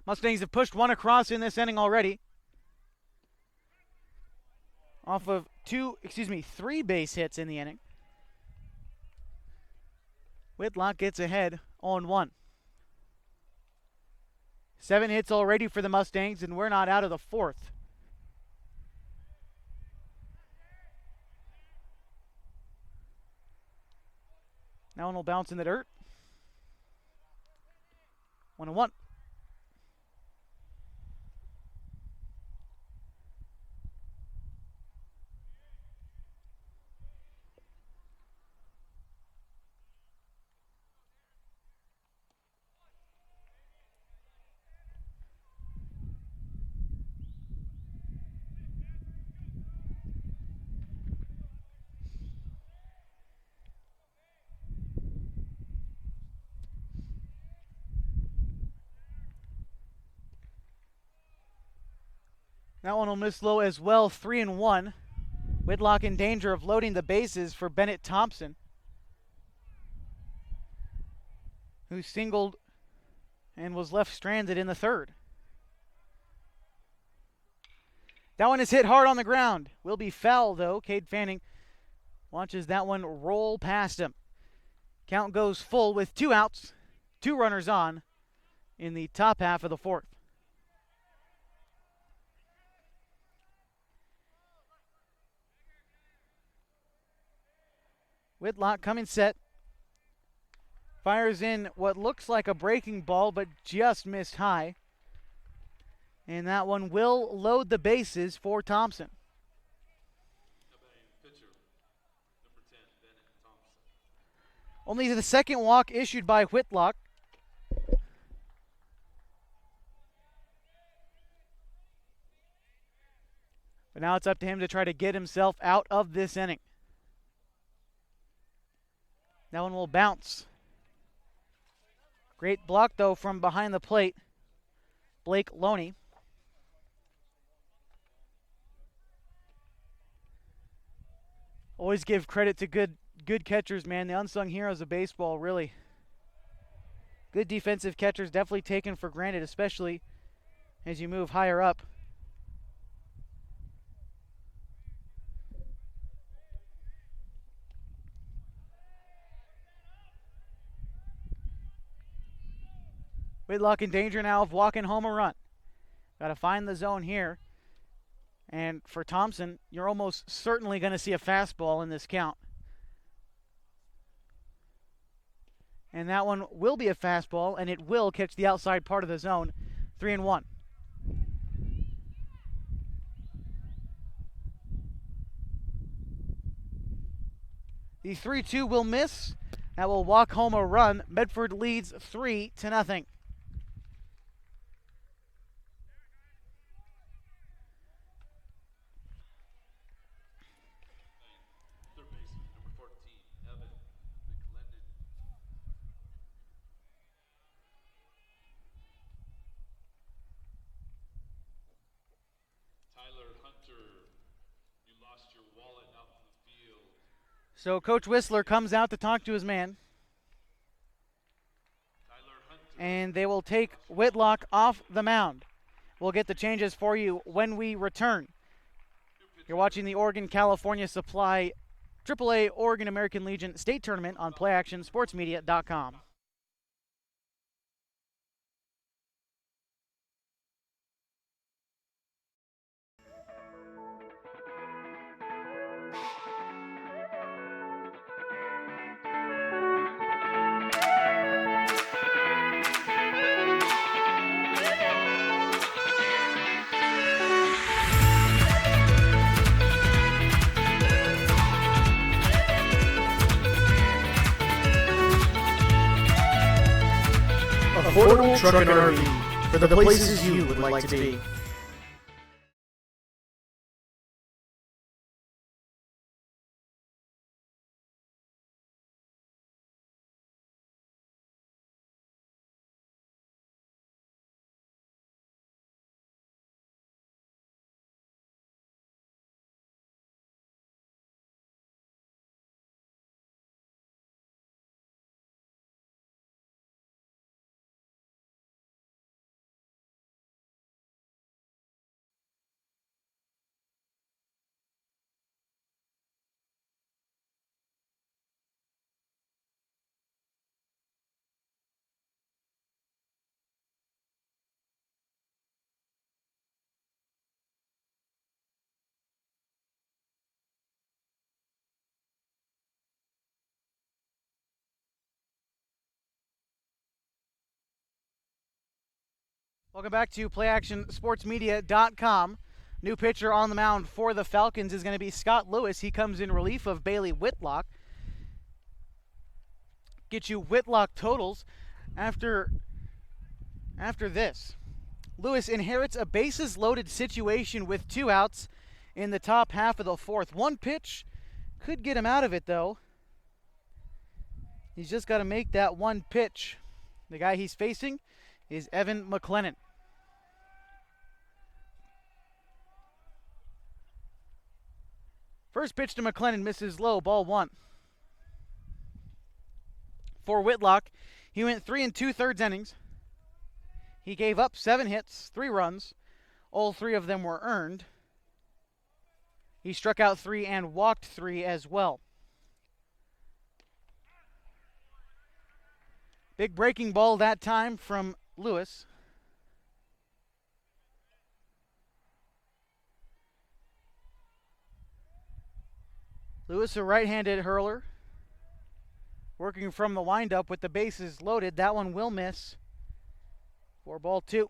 Mustangs have pushed one across in this inning already. Off of three base hits in the inning. Whitlock gets ahead 0-1. 7 hits already for the Mustangs, and we're not out of the fourth. That one will bounce in the dirt. 1-1. That one will miss low as well, 3-1. Whitlock in danger of loading the bases for Bennett Thompson, who singled and was left stranded in the third. That one is hit hard on the ground. Will be foul, though. Cade Fanning watches that one roll past him. Count goes full with 2 outs, 2 runners on in the top half of the fourth. Whitlock coming set. Fires in what looks like a breaking ball, but just missed high. And that one will load the bases for Thompson. Only the second walk issued by Whitlock. But now it's up to him to try to get himself out of this inning. That one will bounce. Great block, though, from behind the plate. Blake Loney. Always give credit to good catchers, man. The unsung heroes of baseball, really. Good defensive catchers, definitely taken for granted, especially as you move higher up. Whitlock in danger now of walking home a run. Got to find the zone here. And for Thompson, you're almost certainly going to see a fastball in this count. And that one will be a fastball, and it will catch the outside part of the zone. 3-1. The 3-2 will miss. That will walk home a run. Medford leads 3-0. So Coach Whistler comes out to talk to his man. And they will take Whitlock off the mound. We'll get the changes for you when we return. You're watching the Oregon California Supply AAA Oregon American Legion State Tournament on PlayActionSportsMedia.com. Affordable truck and RV for the places you would like to be. Welcome back to PlayActionSportsMedia.com. New pitcher on the mound for the Falcons is going to be Scott Lewis. He comes in relief of Bailey Whitlock. Get you Whitlock totals after this. Lewis inherits a bases-loaded situation with 2 outs in the top half of the 4th. One pitch could get him out of it, though. He's just got to make that one pitch. The guy he's facing is Evan McLennan. First pitch to McLennan misses low, ball 1. For Whitlock, he went 3 2/3 innings. He gave up 7 hits, 3 runs. All 3 of them were earned. He struck out 3 and walked 3 as well. Big breaking ball that time from Lewis. Lewis, a right-handed hurler, working from the windup with the bases loaded. That one will miss for ball 2.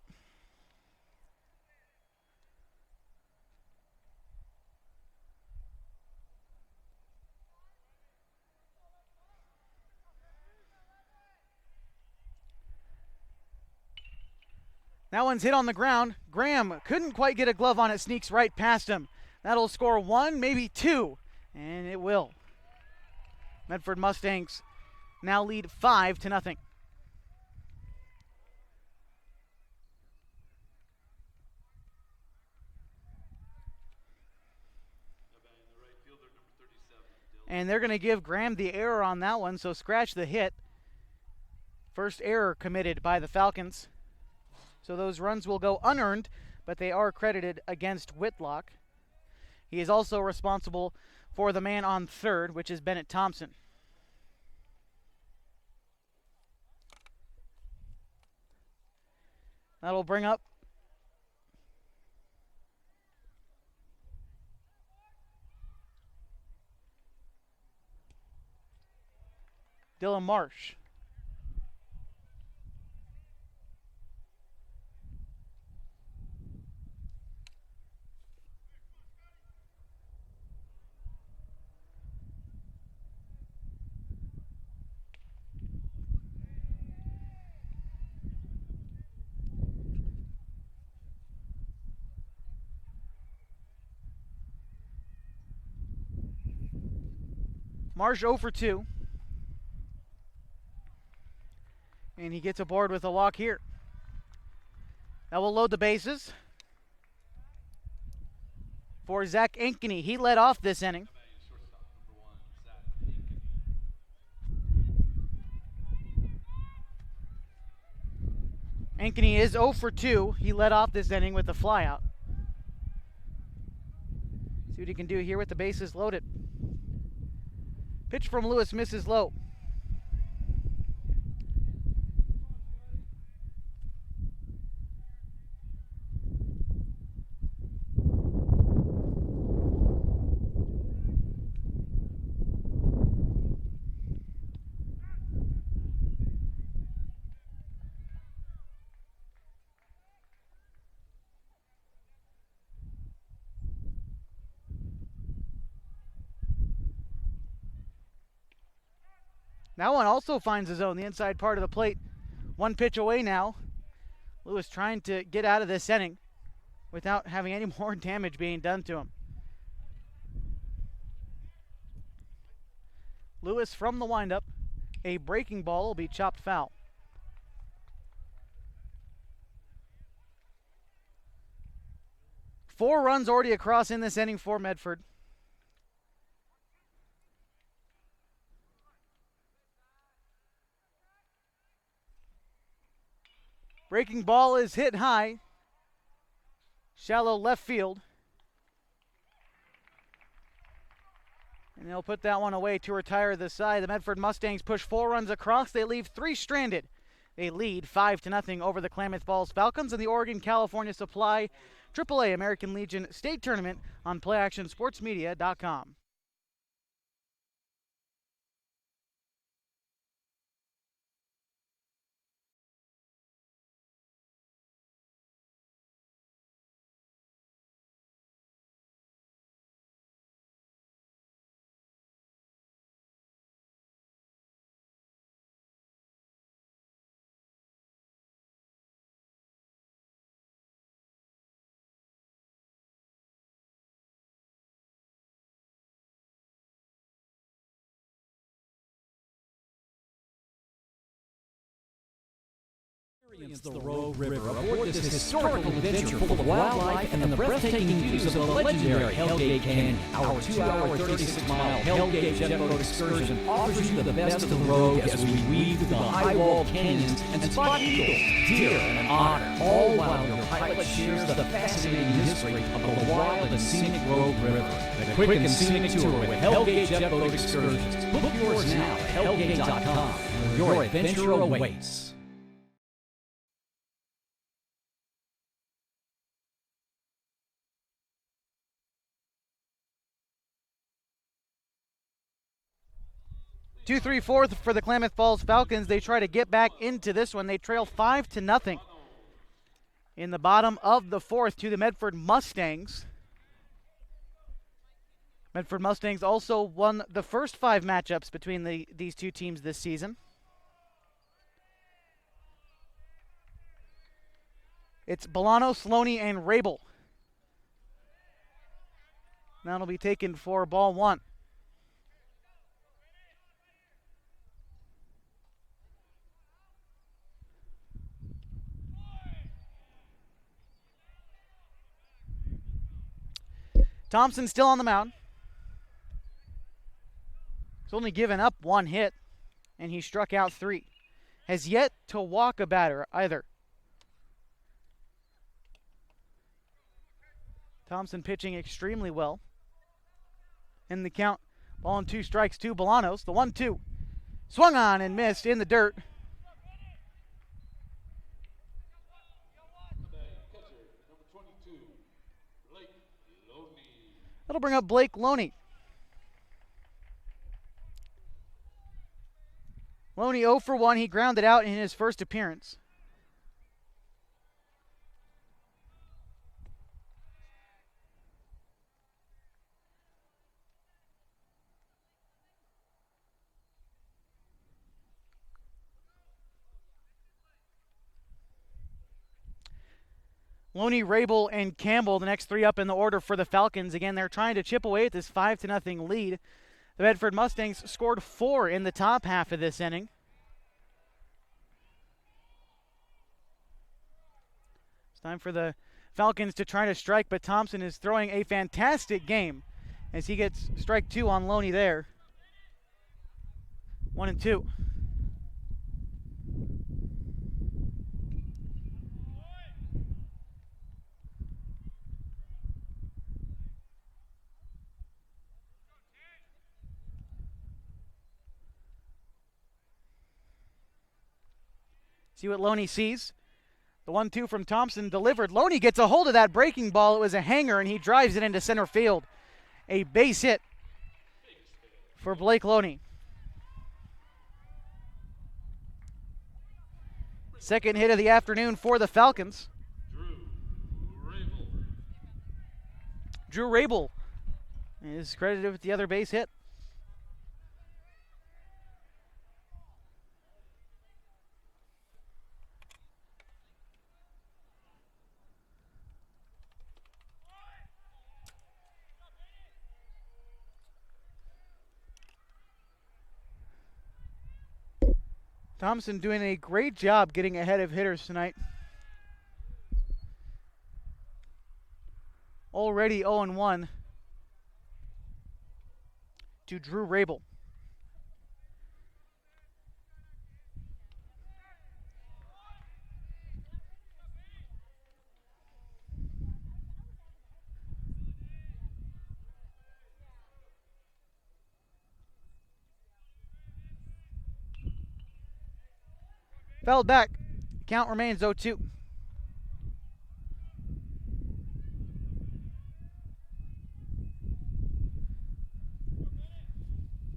That one's hit on the ground. Graham couldn't quite get a glove on it, sneaks right past him. That'll score 1, maybe 2, and it will. Medford Mustangs now lead 5-0. And they're going to give Graham the error on that one, so scratch the hit. First error committed by the Falcons. So those runs will go unearned, but they are credited against Whitlock. He is also responsible for the man on third, which is Bennett Thompson. That'll bring up Dylan Marsh. Marsh 0 for 2. And he gets aboard with a walk here. That will load the bases for Zach Ankeny. He led off this inning. Ankeny is 0 for 2. He led off this inning with a flyout. See what he can do here with the bases loaded. Pitch from Lewis misses low. That one also finds his own, the inside part of the plate. One pitch away now. Lewis trying to get out of this inning without having any more damage being done to him. Lewis from the windup. A breaking ball will be chopped foul. Four runs already across in this inning for Medford. Breaking ball is hit high. Shallow left field. And they'll put that one away to retire the side. The Medford Mustangs push 4 runs across. They leave 3 stranded. They lead 5-0 over the Klamath Falls Falcons in the Oregon-California Supply AAA American Legion State Tournament on PlayActionSportsMedia.com. Experience the Rogue River aboard this historical adventure full of wildlife and the breathtaking views of the legendary Hellgate Canyon. Our 2-hour, 36-mile Hellgate jet boat excursion offers you the best of the Rogue as we weave through the high-walled canyons and spot eagles, deer, and otter, all while your pilot shares the fascinating history of the wild and scenic Rogue River. The quick and scenic tour with Hellgate jet boat excursions. Book yours now at hellgate.com. Your adventure awaits. Two, 3/4 for the Klamath Falls Falcons. They try to get back into this one. They trail 5-0 in the bottom of the 4th to the Medford Mustangs. Medford Mustangs also won the first 5 matchups between these two teams this season. It's Bolano, Sloaney, and Rabel. That'll be taken for ball 1. Thompson still on the mound. He's only given up 1 hit, and he struck out 3. Has yet to walk a batter either. Thompson pitching extremely well. In the count, ball and 2 strikes to Bolanos. The 1-2. Swung on and missed in the dirt. That'll bring up Blake Loney. Loney 0 for 1. He grounded out in his first appearance. Loney, Rabel, and Campbell, the next 3 up in the order for the Falcons. Again, they're trying to chip away at this 5-0 lead. The Medford Mustangs scored 4 in the top half of this inning. It's time for the Falcons to try to strike, but Thompson is throwing a fantastic game as he gets strike 2 on Loney there. 1-2. See what Loney sees. The 1-2 from Thompson delivered. Loney gets a hold of that breaking ball. It was a hanger, and he drives it into center field. A base hit for Blake Loney. Second hit of the afternoon for the Falcons. Drew Rabel is credited with the other base hit. Thompson doing a great job getting ahead of hitters tonight. Already 0-1 to Drew Rabel. Fouled back. Count remains 0-2.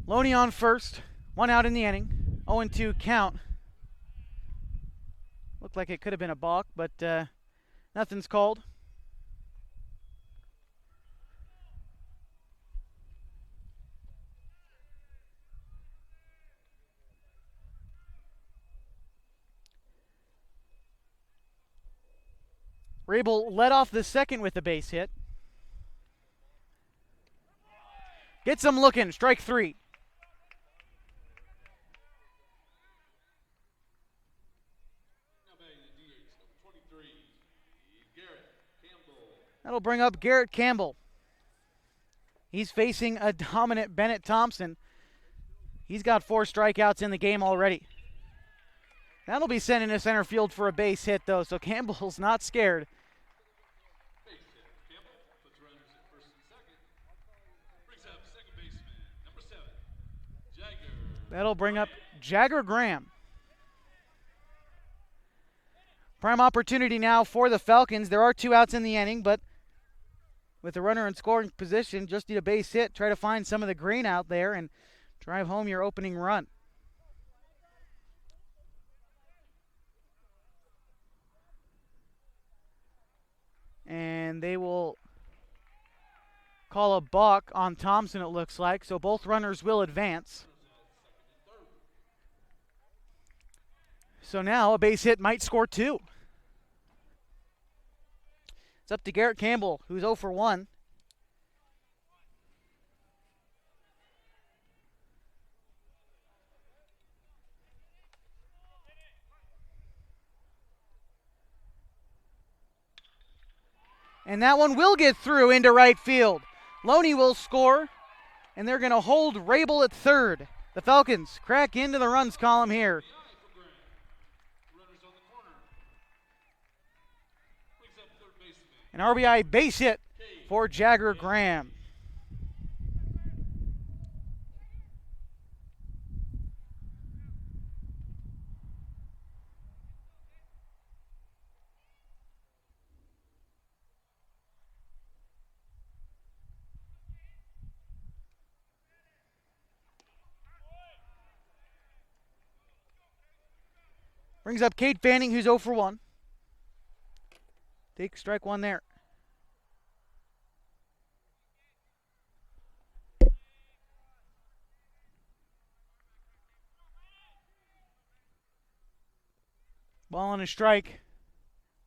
Loney on first. One out in the inning. 0-2 count. Looked like it could have been a balk, but nothing's called. Rabel led off the second with a base hit. Gets him looking. Strike 3. That'll bring up Garrett Campbell. He's facing a dominant Bennett Thompson. He's got 4 strikeouts in the game already. That'll be sent into center field for a base hit, though, so Campbell's not scared. That'll bring up Jagger Graham. Prime opportunity now for the Falcons. There are 2 outs in the inning, but with a runner in scoring position, just need a base hit. Try to find some of the green out there and drive home your opening run. And they will call a balk on Thompson, it looks like, so both runners will advance. So now a base hit might score 2. It's up to Garrett Campbell, who's 0 for 1. And that one will get through into right field. Loney will score, and they're going to hold Rabel at third. The Falcons crack into the runs column here. An RBI base hit for Jagger Graham. Brings up Cade Fanning, who's 0 for 1. Take strike 1 there. Ball and a strike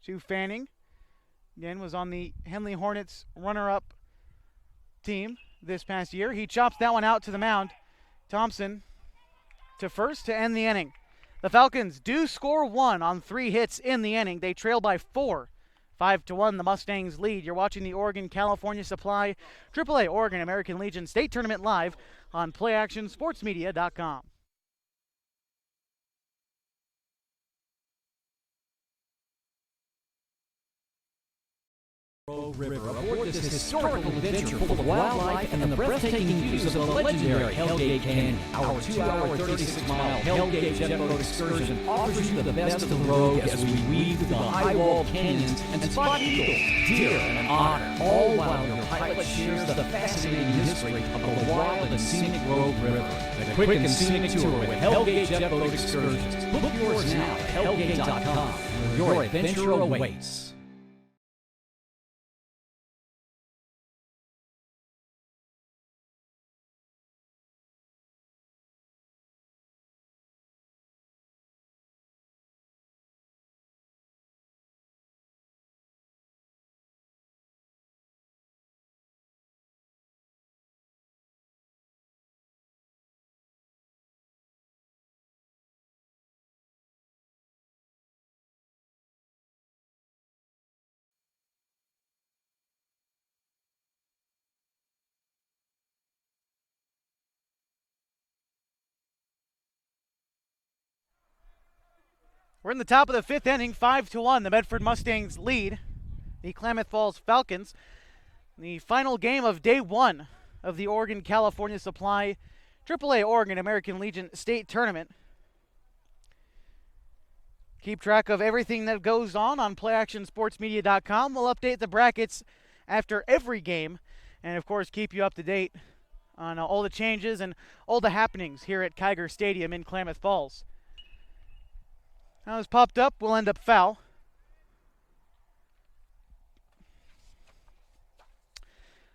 to Fanning. Again, was on the Henley Hornets runner-up team this past year. He chops that one out to the mound. Thompson to first to end the inning. The Falcons do score 1 on 3 hits in the inning. They trail by 4. 5-1, the Mustangs lead. You're watching the Oregon-California Supply AAA Oregon American Legion State Tournament live on PlayActionSportsMedia.com. River aboard this historical adventure full of wildlife and the breathtaking views of the legendary Hellgate Canyon. Our 2-hour, 36-mile Hellgate jet boat excursion offers you the best of the road as we weave through the high-walled canyons and spot eagles, deer, and otter, all while your pilot shares the fascinating history of the wild and scenic Rogue River. The quick and scenic tour with Hellgate jet boat excursions. Book yours now at hellgate.com, where your adventure awaits. We're in the top of the fifth inning, 5-1. The Medford Mustangs lead the Klamath Falls Falcons. The final game of day one of the Oregon California Supply AAA Oregon American Legion State Tournament. Keep track of everything that goes on PlayActionSportsMedia.com. We'll update the brackets after every game, and of course keep you up to date on all the changes and all the happenings here at Kiger Stadium in Klamath Falls. Now it's popped up, will end up foul.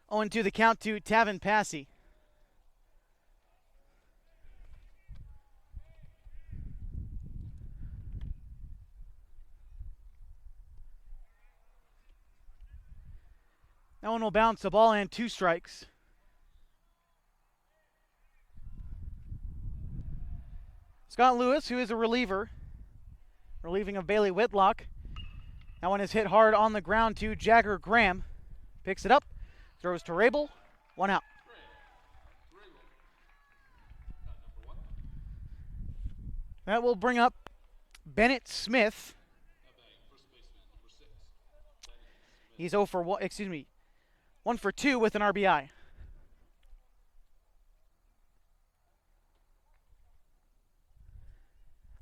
Owing to the count to Tavin Passy. That one will bounce the ball and 2 strikes. Scott Lewis, who is a reliever, relieving of Bailey Whitlock. That one is hit hard on the ground to Jagger Graham. Picks it up, throws to Rabel, 1 out. That will bring up Bennett Smith. He's 0 for 1, 1 for 2 with an RBI.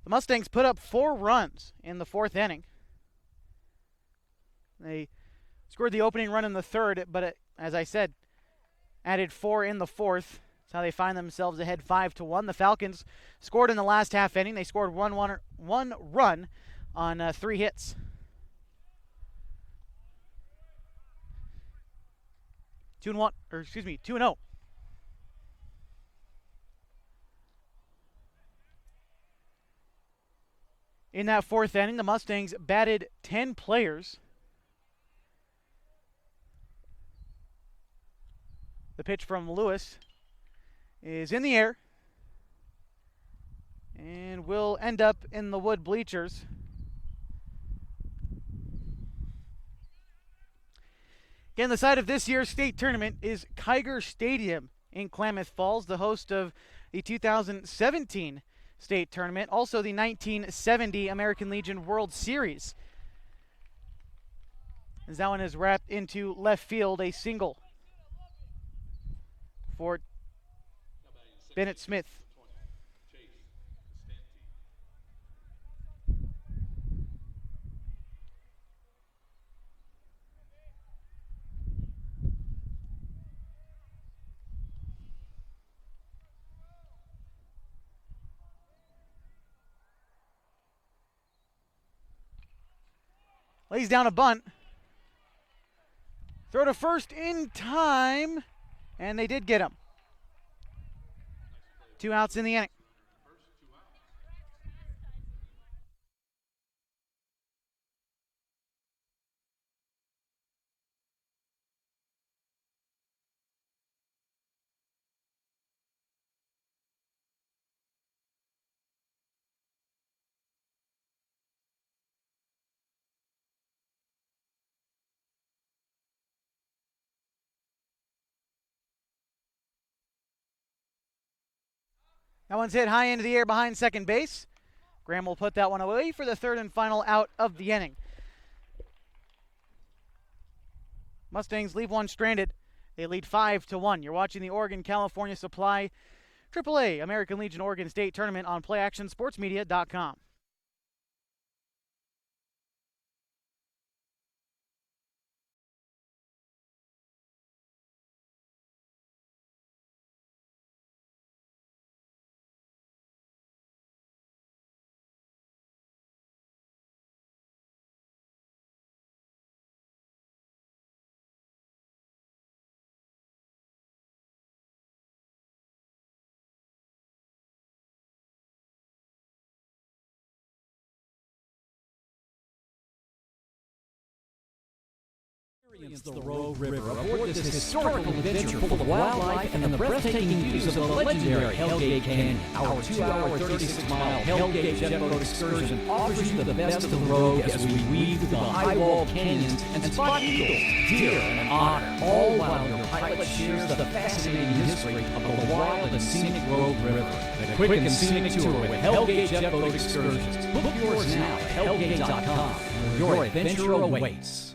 The Mustangs put up 4 runs in the 4th inning. They scored the opening run in the 3rd, but as I said, added 4 in the 4th. That's how they find themselves ahead 5-1. The Falcons scored in the last half inning. They scored one run on 3 hits. Two and 0. In that 4th inning, the Mustangs batted 10 players. The pitch from Lewis is in the air and will end up in the wood bleachers. Again, the site of this year's state tournament is Kiger Stadium in Klamath Falls, the host of the 2017 state tournament, also the 1970 American Legion World Series. As that one is wrapped into left field, a single for Bennett Smith. Lays down a bunt. Throw to first in time, and they did get him. 2 outs in the inning. That one's hit high into the air behind second base. Graham will put that one away for the 3rd and final out of the inning. Mustangs leave one stranded. They lead 5-1. You're watching the Oregon-California Supply AAA American Legion Oregon State Tournament on PlayActionSportsMedia.com. Experience the Rogue River aboard this historical adventure full of wildlife and the breathtaking views of the legendary Hellgate Canyon. Our 2-hour, 36-mile Hellgate jet boat excursion offers you the best of the Rogue as we weave through the high-walled canyons and spot eagles, deer, and otter, all while your pilot shares the fascinating history of the wild and scenic Rogue River. The quick and scenic tour with Hellgate jet boat excursions. Book yours now at hellgate.com, where your adventure awaits.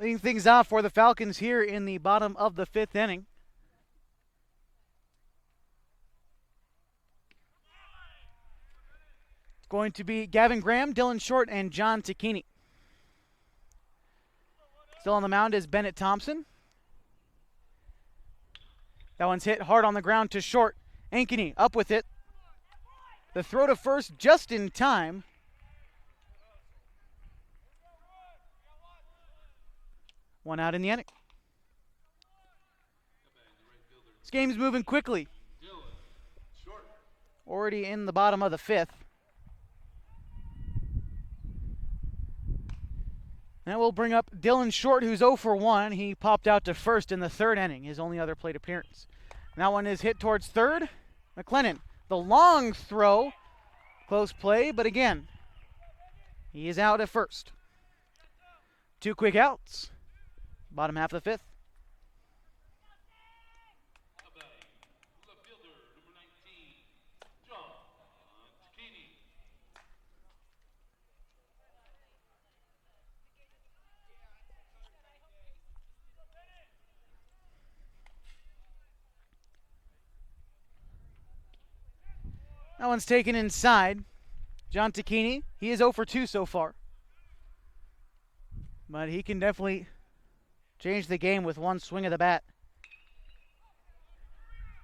Leading things off for the Falcons here in the bottom of the 5th inning. It's going to be Gavin Graham, Dylan Short, and John Tacchini. Still on the mound is Bennett Thompson. That one's hit hard on the ground to Short. Ankeny up with it. The throw to first just in time. One out in the inning. This game's moving quickly. Already in the bottom of the 5th. That will bring up Dylan Short, who's 0 for 1. He popped out to first in the 3rd inning, his only other plate appearance. And that one is hit towards third. McLennan, the long throw. Close play, but again, he is out at first. 2 quick outs. Bottom half of the 5th. That one's taken inside. John Tacchini, he is 0 for 2 so far. But he can definitely change the game with one swing of the bat.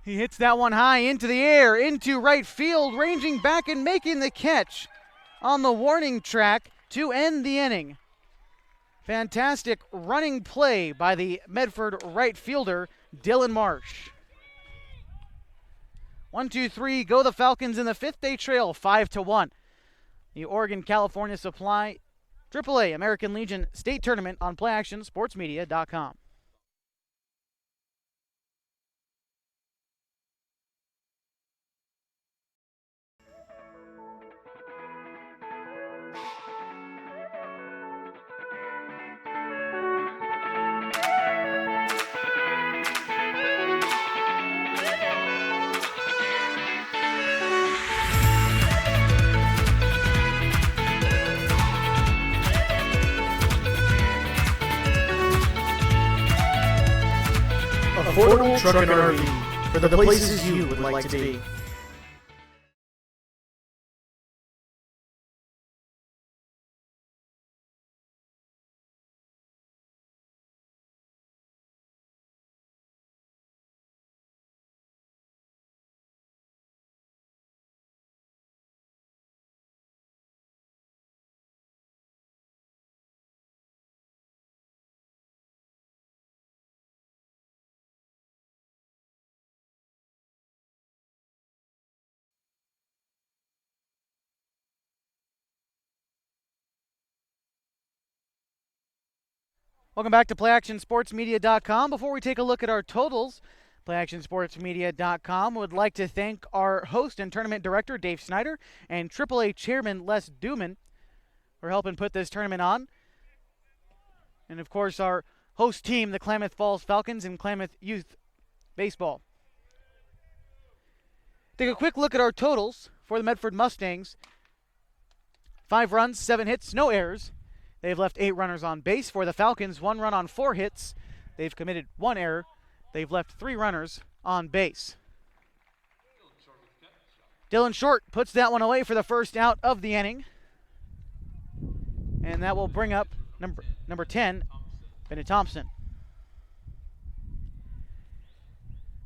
He hits that one high into the air, into right field, ranging back and making the catch on the warning track to end the inning. Fantastic running play by the Medford right fielder, Dylan Marsh. 1-2-3, go the Falcons in the 5th. They trail 5-1. The Oregon-California Supply AAA American Legion State Tournament on PlayActionSportsMedia.com. Affordable truck and RV for the places you would like to be. Welcome back to PlayActionSportsMedia.com. Before we take a look at our totals, PlayActionSportsMedia.com would like to thank our host and tournament director, Dave Snyder, and AAA chairman, Les Duman, for helping put this tournament on. And, of course, our host team, the Klamath Falls Falcons and Klamath Youth Baseball. Take a quick look at our totals for the Medford Mustangs. 5 runs, 7 hits, no errors. They've left 8 runners on base. For the Falcons, 1 run on 4 hits. They've committed 1 error. They've left 3 runners on base. Dylan Short puts that one away for the first out of the inning. And that will bring up number 10, Bennett Thompson.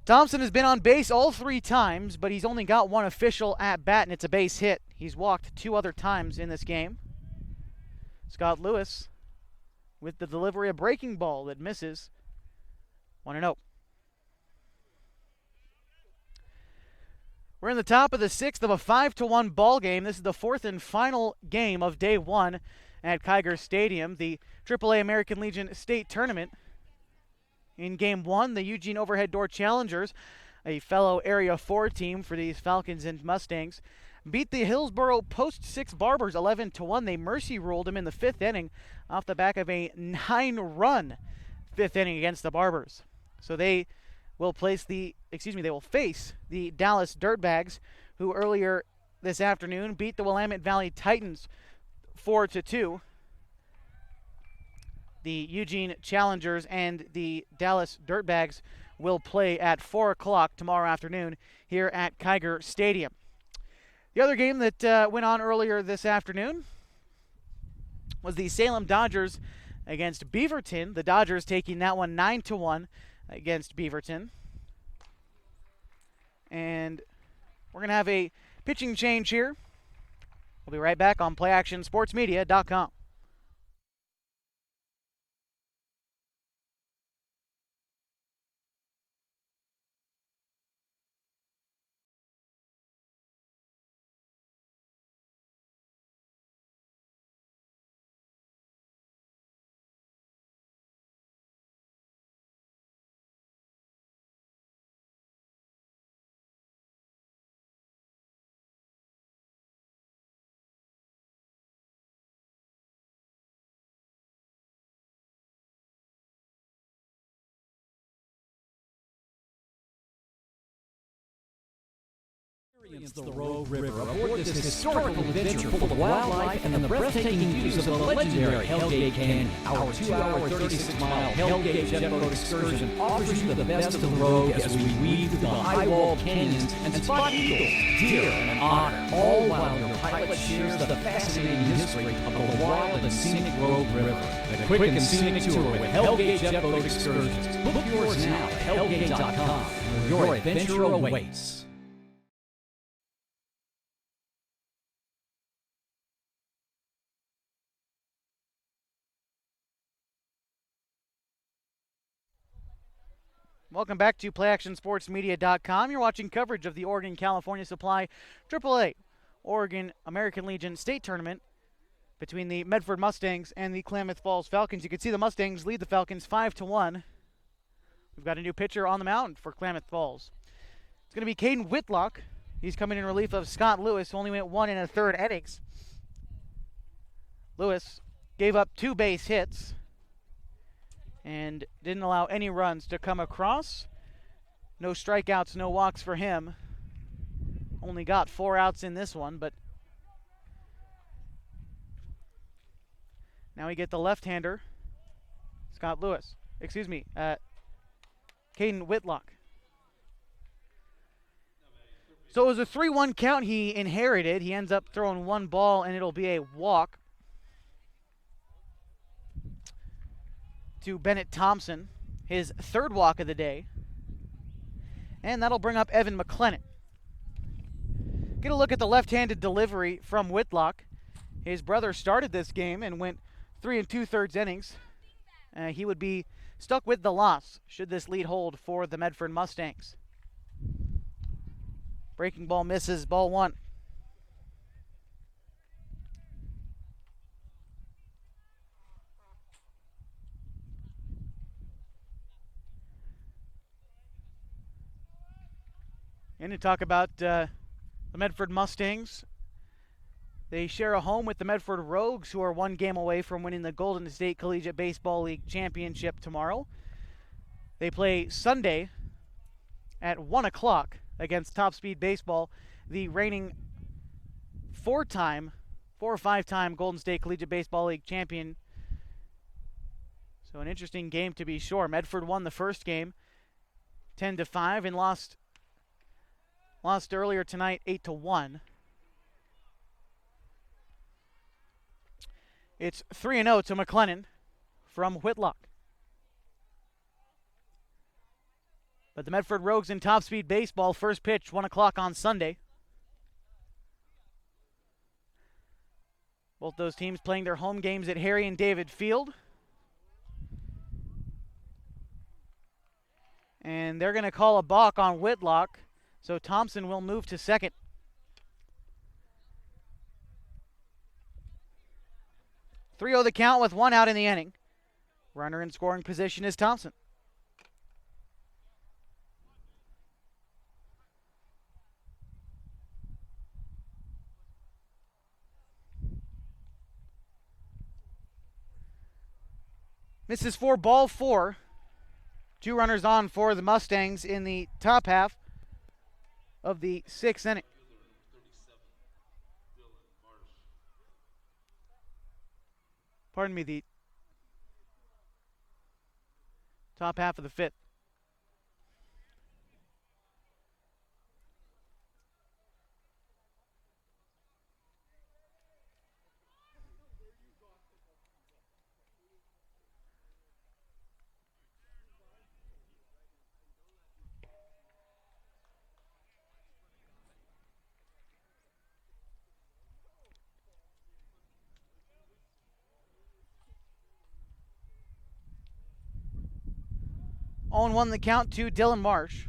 Thompson has been on base all 3 times, but he's only got 1 official at-bat, and it's a base hit. He's walked 2 other times in this game. Scott Lewis with the delivery, a breaking ball that misses. 1-0. We're in the top of the 6th of a 5-1 ball game. This is the 4th and final game of day 1 at Kiger Stadium, the AAA American Legion State Tournament. In game 1, the Eugene Overhead Door Challengers, a fellow Area 4 team for these Falcons and Mustangs, beat the Hillsboro Post 6 Barbers 11-1. They mercy ruled them in the 5th inning off the back of a 9-run 5th inning against the Barbers. So they will face the Dallas Dirtbags, who earlier this afternoon beat the Willamette Valley Titans 4-2. The Eugene Challengers and the Dallas Dirtbags will play at 4 o'clock tomorrow afternoon here at Kiger Stadium. The other game that went on earlier this afternoon was the Salem Dodgers against Beaverton. The Dodgers taking that one 9-1 against Beaverton. And we're going to have a pitching change here. We'll be right back on PlayActionSportsMedia.com. Experience the Rogue River aboard this historical adventure full of wildlife and the breathtaking views of the legendary Hellgate Canyon. Our 2-hour, 36-mile Hellgate jet boat excursion offers you the best of the road as we weave through the high-walled canyons and spot eagles, deer, and otter, all while your pilot shares the fascinating history of the wild and scenic Rogue River. A quick and scenic tour with Hellgate jet boat excursions. Book yours now at hellgate.com, where your adventure awaits. Welcome back to PlayActionSportsMedia.com. You're watching coverage of the Oregon-California Supply AAA Oregon American Legion State Tournament between the Medford Mustangs and the Klamath Falls Falcons. You can see the Mustangs lead the Falcons 5-1. We've got a new pitcher on the mound for Klamath Falls. It's going to be Caden Whitlock. He's coming in relief of Scott Lewis, who only went 1 1/3 innings. Lewis gave up 2 base hits and didn't allow any runs to come across. No strikeouts, no walks for him. Only got 4 outs in this one, but now we get the left-hander, Caden Whitlock. So it was a 3-1 count he inherited. He ends up throwing 1 ball, and it'll be a walk to Bennett Thompson, his 3rd walk of the day. And that'll bring up Evan McClennan. Get a look at the left-handed delivery from Whitlock. His brother started this game and went 3 2/3 innings. He would be stuck with the loss should this lead hold for the Medford Mustangs. Breaking ball misses, ball 1. And to talk about the Medford Mustangs, they share a home with the Medford Rogues, who are one game away from winning the Golden State Collegiate Baseball League Championship tomorrow. They play Sunday at 1 o'clock against Top Speed Baseball, the reigning 4 or 5-time Golden State Collegiate Baseball League champion. So an interesting game to be sure. Medford won the first game 10-5 and lost earlier tonight 8-1. It's 3-0 to McLennan from Whitlock. But the Medford Rogues in Top Speed Baseball, first pitch 1 o'clock on Sunday. Both those teams playing their home games at Harry and David Field. And they're going to call a balk on Whitlock, so Thompson will move to second. .3-0 the count with 1 out in the inning. Runner in scoring position is Thompson. Misses for ball 4. 2 runners on for the Mustangs in the top half of the 6th inning. Pardon me, the top half of the 5th. On 1 the count to Dylan Marsh.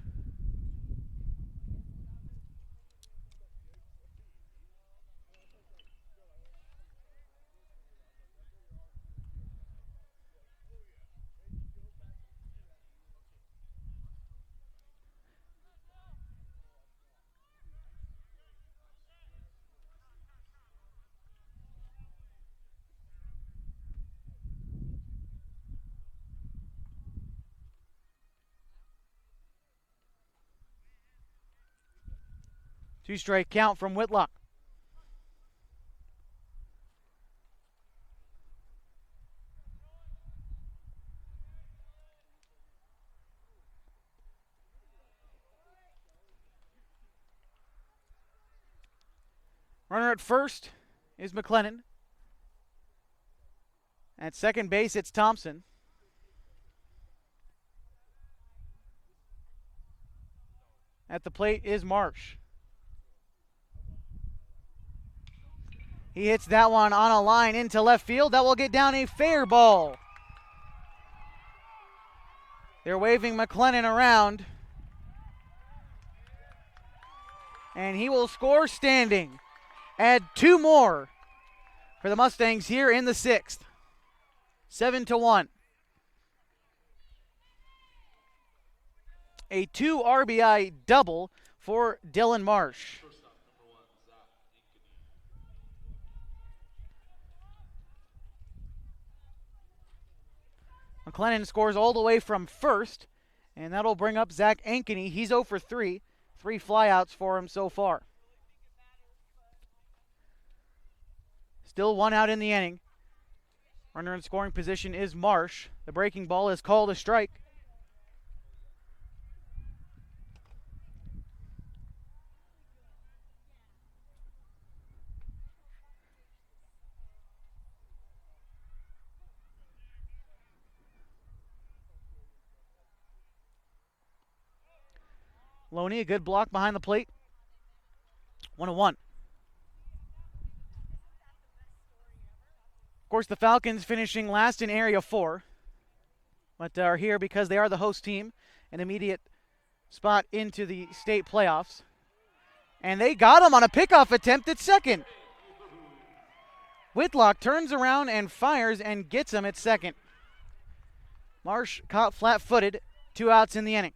Two-strike count from Whitlock. Runner at first is McLennan. At second base, it's Thompson. At the plate is Marsh. He hits that one on a line into left field. That will get down a fair ball. They're waving McLennan around. And he will score standing. Add 2 more for the Mustangs here in the 6th. 7-1. A 2 RBI double for Dylan Marsh. McLennan scores all the way from first, and that'll bring up Zach Ankeny. He's 0 for 3. 3 flyouts for him so far. Still 1 out in the inning. Runner in scoring position is Marsh. The breaking ball is called a strike. Loney, a good block behind the plate. 1-1. Of course, the Falcons finishing last in Area 4, but are here because they are the host team, an immediate spot into the state playoffs. And they got him on a pickoff attempt at second. Whitlock turns around and fires and gets him at second. Marsh caught flat-footed, 2 outs in the inning.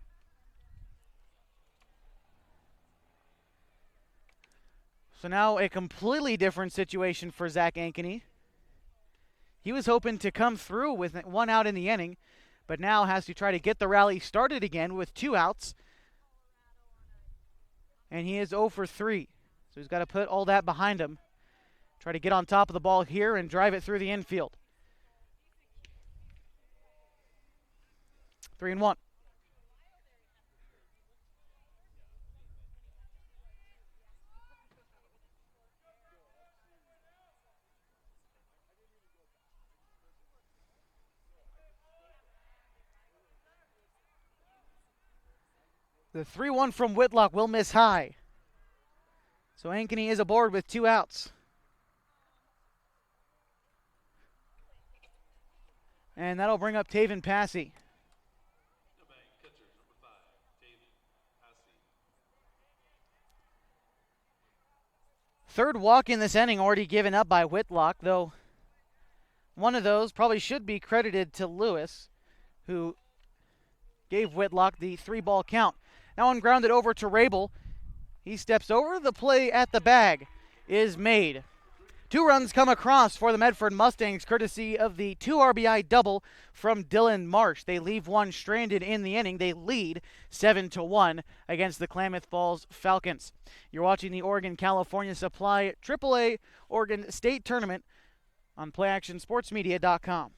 So now a completely different situation for Zach Ankeny. He was hoping to come through with one out in the inning, but now has to try to get the rally started again with 2 outs. And he is 0 for 3. So he's got to put all that behind him. Try to get on top of the ball here and drive it through the infield. 3-1. The 3-1 from Whitlock will miss high. So Ankeny is aboard with 2 outs. And that'll bring up Taven Passy. Third walk in this inning already given up by Whitlock, though one of those probably should be credited to Lewis, who gave Whitlock the 3-ball count. Now on grounded over to Rabel. He steps over. The play at the bag is made. 2 runs come across for the Medford Mustangs, courtesy of the 2 RBI double from Dylan Marsh. They leave one stranded in the inning. They lead 7-1 against the Klamath Falls Falcons. You're watching the Oregon-California Supply AAA Oregon State Tournament on PlayActionSportsMedia.com.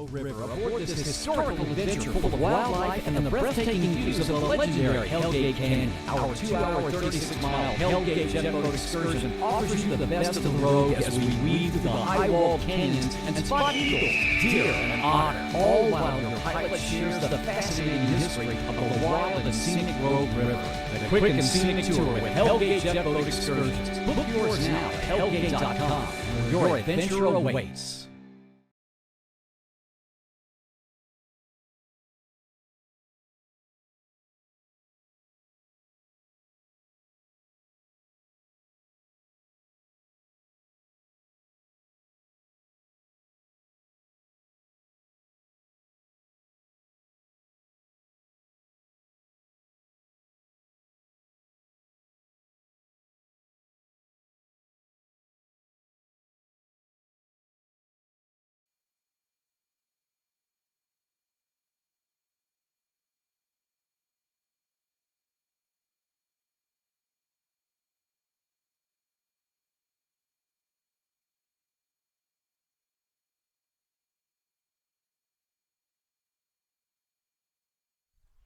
River aboard this historical adventure full of wildlife and the breathtaking views of the legendary Hellgate Canyon. Our 2-hour, 36-mile Hellgate jet boat excursion offers you the best of the road as we weave through the high-walled canyons and spot eagles, deer, and otter, all while your pilot shares the fascinating history of the wild and scenic Rogue River. The quick and scenic tour with Hellgate jet boat excursions. Book yours now at hellgate.com, where your adventure awaits.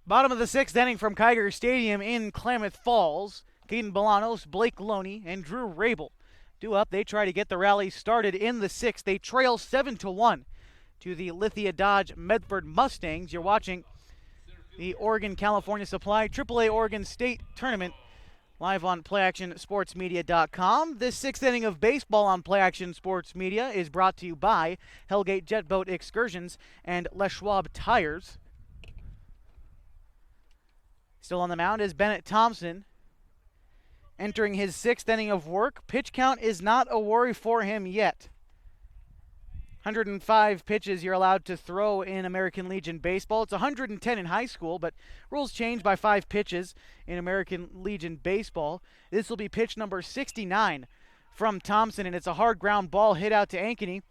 Bottom of the 6th inning from Kiger Stadium in Klamath Falls. Caden Bolanos, Blake Loney, and Drew Rabel due up. They try to get the rally started in the 6th. They trail 7-1 to the Lithia Dodge Medford Mustangs. You're watching the Oregon-California Supply AAA Oregon State Tournament live on PlayActionSportsMedia.com. This 6th inning of baseball on Play Action Sports Media is brought to you by Hellgate Jet Boat Excursions and Les Schwab Tires. Still on the mound is Bennett Thompson, entering his 6th inning of work. Pitch count is not a worry for him yet. 105 pitches you're allowed to throw in American Legion baseball. It's 110 in high school, but rules change by 5 pitches in American Legion baseball. This will be pitch number 69 from Thompson, and it's a hard ground ball hit out to Ankeny.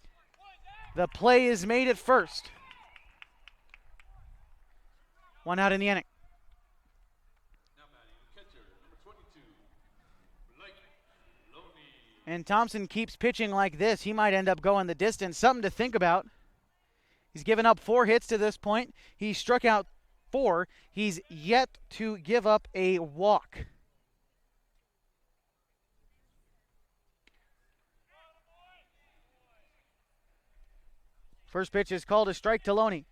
The play is made at first. 1 out in the inning. And Thompson keeps pitching like this. He might end up going the distance. Something to think about. He's given up 4 hits to this point. He struck out 4. He's yet to give up a walk. First pitch is called a strike to Loney.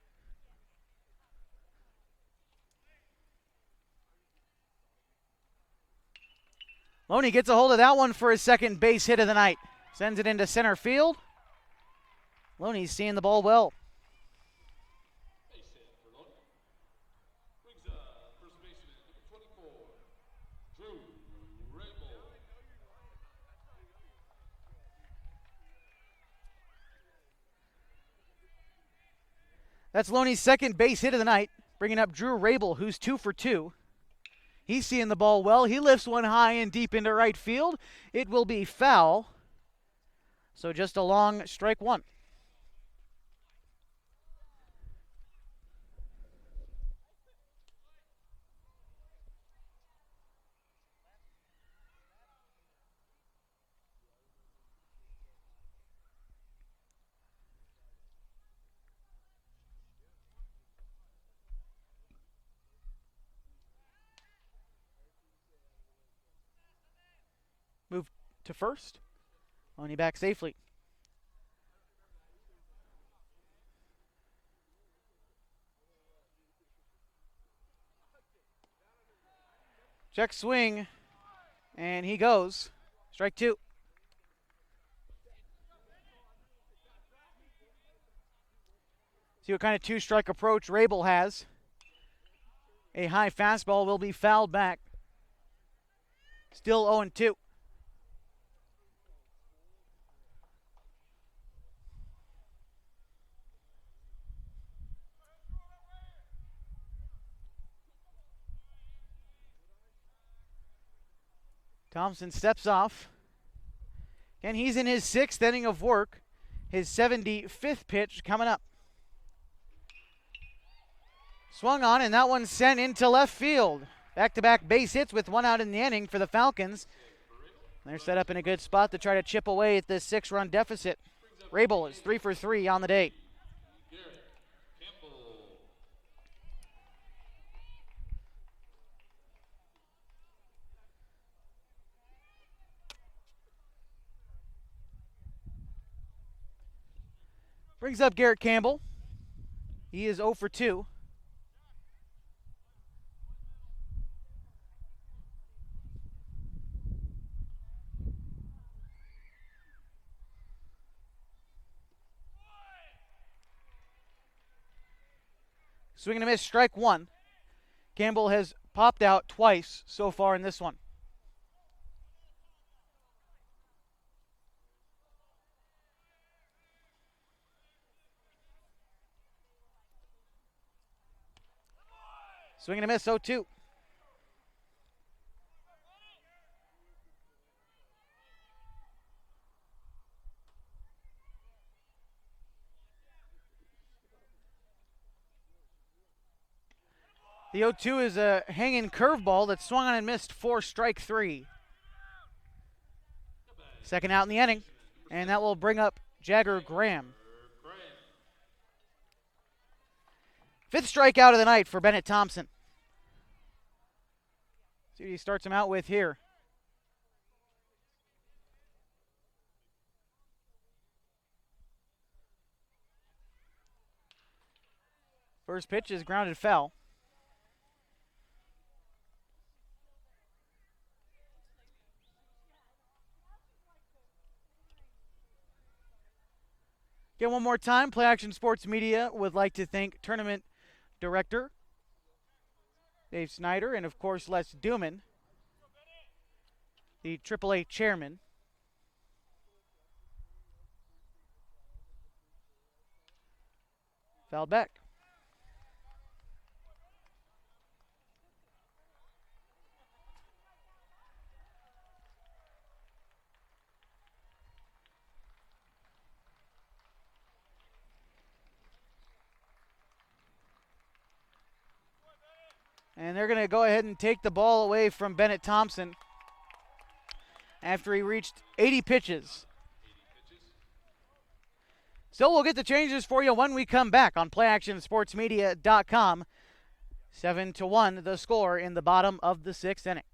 Loney gets a hold of that one for his 2nd base hit of the night. Sends it into center field. Loney's seeing the ball well. That's Loney's second base hit of the night, bringing up Drew Rabel, who's 2 for 2. He's seeing the ball well. He lifts one high and deep into right field. It will be foul. So just a long strike one. Move to first. Loney back safely. Check swing, and he goes. Strike two. See what kind of two-strike approach Rabel has. A high fastball will be fouled back. Still 0-2. Thompson steps off. And he's in his 6th inning of work. His 75th pitch coming up. Swung on, and that one sent into left field. Back-to-back base hits with one out in the inning for the Falcons. They're set up in a good spot to try to chip away at this 6-run deficit. Rabel is 3 for 3 on the day. Brings up Garrett Campbell. He is 0 for 2. Swing and a miss, strike one. Campbell has popped out twice so far in this one. Swing and a miss, 0-2. The 0-2 is a hanging curveball that swung on and missed for strike three. Second out in the inning, and that will bring up Jagger Graham. 5th strikeout of the night for Bennett Thompson. See what he starts him out with here. First pitch is grounded foul. Again, one more time, Play Action Sports Media would like to thank Tournament Director Dave Snyder and, of course, Les Duman, the AAA Chairman. Fouled back. And they're going to go ahead and take the ball away from Bennett Thompson after he reached 80 pitches. So we'll get the changes for you when we come back on PlayActionSportsMedia.com. 7-1 the score in the bottom of the 6th inning.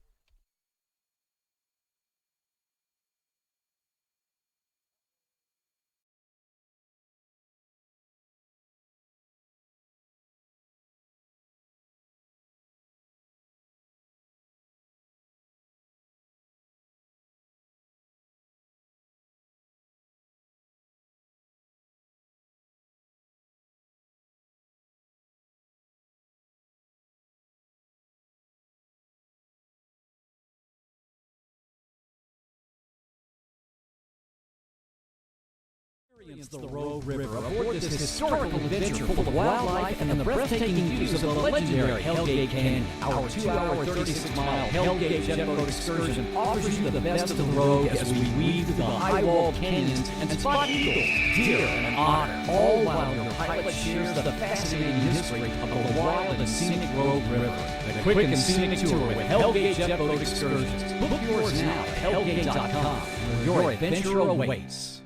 Experience the Rogue River aboard this historical adventure full of wildlife and the breathtaking views of the legendary Hellgate Canyon. Our 2-hour, 36-mile Hellgate jet boat excursion offers you the best of the Rogue as we weave through the high-walled canyons and spot eagles, deer, and otter, all while your pilot shares the fascinating history of the wild and scenic Rogue River. The quick and scenic tour with Hellgate jet boat excursions. Book yours now at hellgate.com, where your adventure awaits.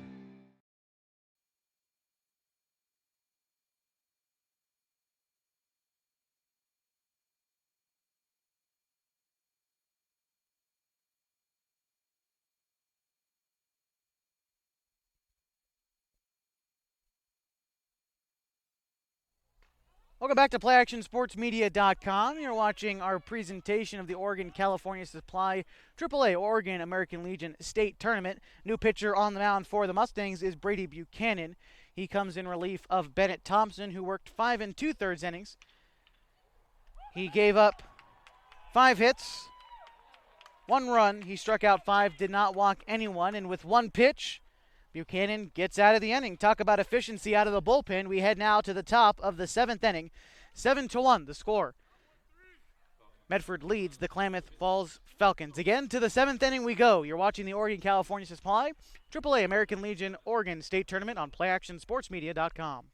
Welcome back to PlayActionSportsMedia.com. You're watching our presentation of the Oregon-California Supply AAA Oregon American Legion State Tournament. New pitcher on the mound for the Mustangs is Brady Buchanan. He comes in relief of Bennett Thompson, who worked 5 2/3 innings. He gave up 5 hits, 1 run. He struck out 5, did not walk anyone, and with 1 pitch, Buchanan gets out of the inning. Talk about efficiency out of the bullpen. We head now to the top of the 7th inning. 7-1 the score. Medford leads the Klamath Falls Falcons. Again, to the 7th inning we go. You're watching the Oregon-California Supply AAA American Legion Oregon State Tournament on PlayActionSportsMedia.com.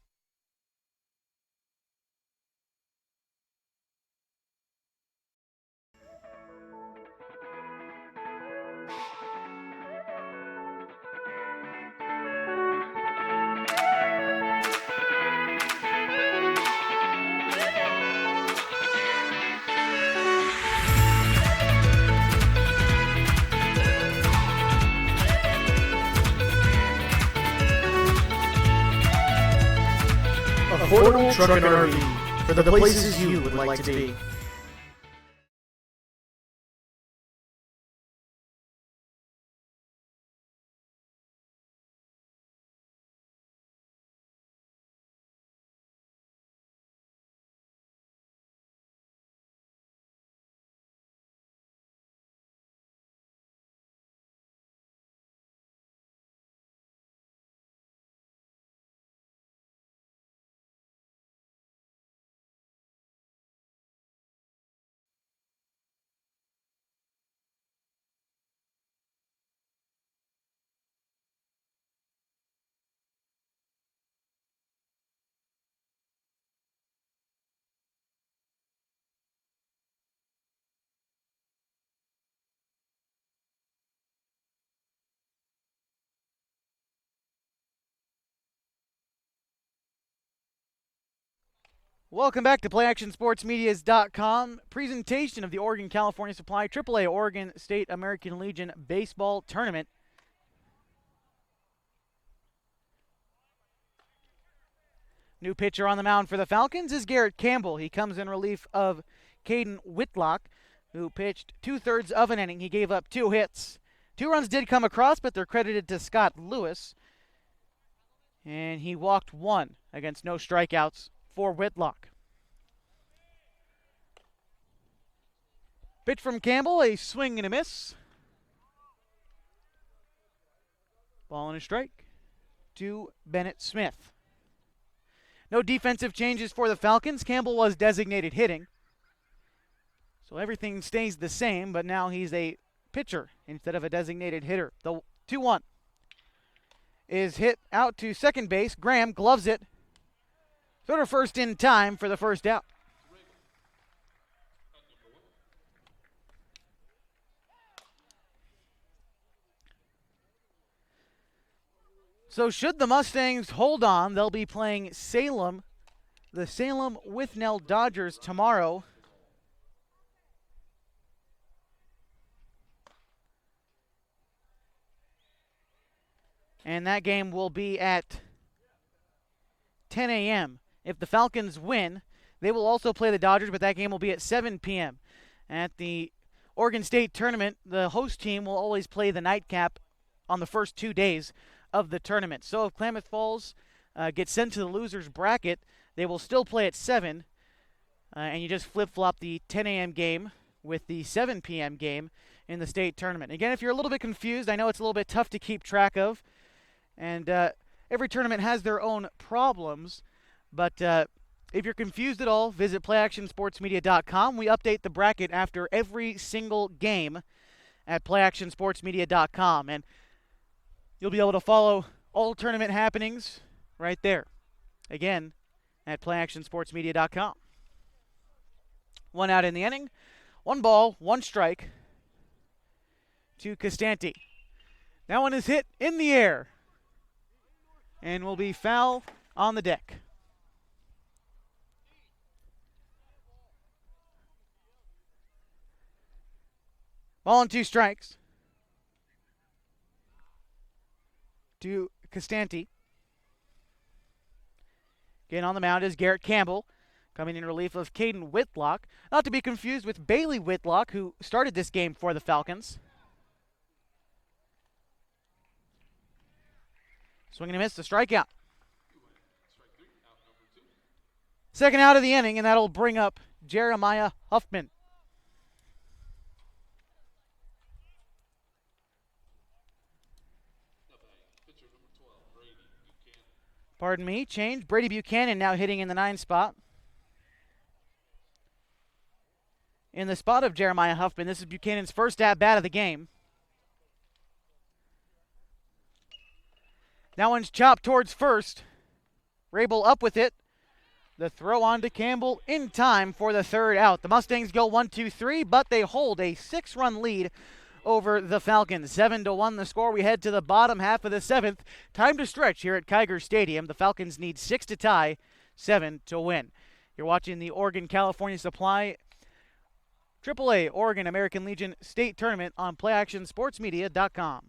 Affordable truck and RV for the places you would like to be. Welcome back to PlayActionSportsMedias.com. Presentation of the Oregon-California Supply AAA Oregon State American Legion Baseball Tournament. New pitcher on the mound for the Falcons is Garrett Campbell. He comes in relief of Caden Whitlock, who pitched 2/3 of an inning. He gave up 2 hits. 2 runs did come across, but they're credited to Scott Lewis. And he walked 1 against no strikeouts for Whitlock. Pitch from Campbell, a swing and a miss. Ball and a strike to Bennett Smith. No defensive changes for the Falcons. Campbell was designated hitting, so everything stays the same, but now he's a pitcher instead of a designated hitter. The 2-1 is hit out to second base. Graham gloves it. Throw to first in time for the first out. So should the Mustangs hold on, they'll be playing Salem, the Salem Withnell Dodgers tomorrow. And that game will be at 10 a.m. If the Falcons win, they will also play the Dodgers, but that game will be at 7 p.m. At the Oregon State Tournament, the host team will always play the nightcap on the first 2 days of the tournament. So if Klamath Falls gets sent to the losers bracket, they will still play at 7, and you just flip-flop the 10 a.m. game with the 7 p.m. game in the state tournament. Again, if you're a little bit confused, I know it's a little bit tough to keep track of, and every tournament has their own problems, but if you're confused at all, visit playactionsportsmedia.com. We update the bracket after every single game at playactionsportsmedia.com, and you'll be able to follow all tournament happenings right there. Again, at playactionsportsmedia.com. 1 out in the inning. 1 ball, 1 strike to Costanti. That one is hit in the air and will be foul on the deck. Ball and 2 strikes to Costanti. Again on the mound is Garrett Campbell, coming in relief of Caden Whitlock. Not to be confused with Bailey Whitlock, who started this game for the Falcons. Swing and a miss, the strikeout. Second out of the inning, and that'll bring up Jeremiah Huffman. Pardon me, change. Brady Buchanan now hitting in the 9 spot. In the spot of Jeremiah Huffman, this is Buchanan's first at-bat of the game. That one's chopped towards first. Rabel up with it. The throw on to Campbell in time for the 3rd out. The Mustangs go 1-2-3, but they hold a 6-run lead over the Falcons. 7-1 the score. We head to the bottom half of the 7th. Time to stretch here at Kiger Stadium. The Falcons need 6 to tie, 7 to win. You're watching the Oregon California Supply AAA Oregon American Legion State Tournament on PlayActionSportsMedia.com.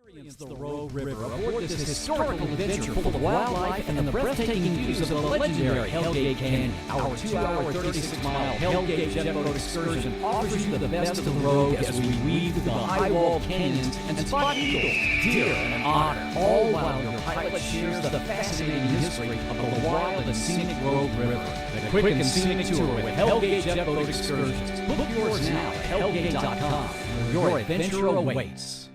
Experience the Rogue River aboard this historical adventure full of wildlife and the breathtaking views of the legendary Hellgate Canyon. Our 2-hour, 36-mile Hellgate jet boat excursion offers you the best of the Rogue as we weave through the high-walled canyons and spot eagles, deer, and otter, all while your pilot shares the fascinating history of the wild and scenic Rogue River. The quick and scenic tour with Hellgate jet boat excursions. Book yours now at hellgate.com, where your adventure awaits.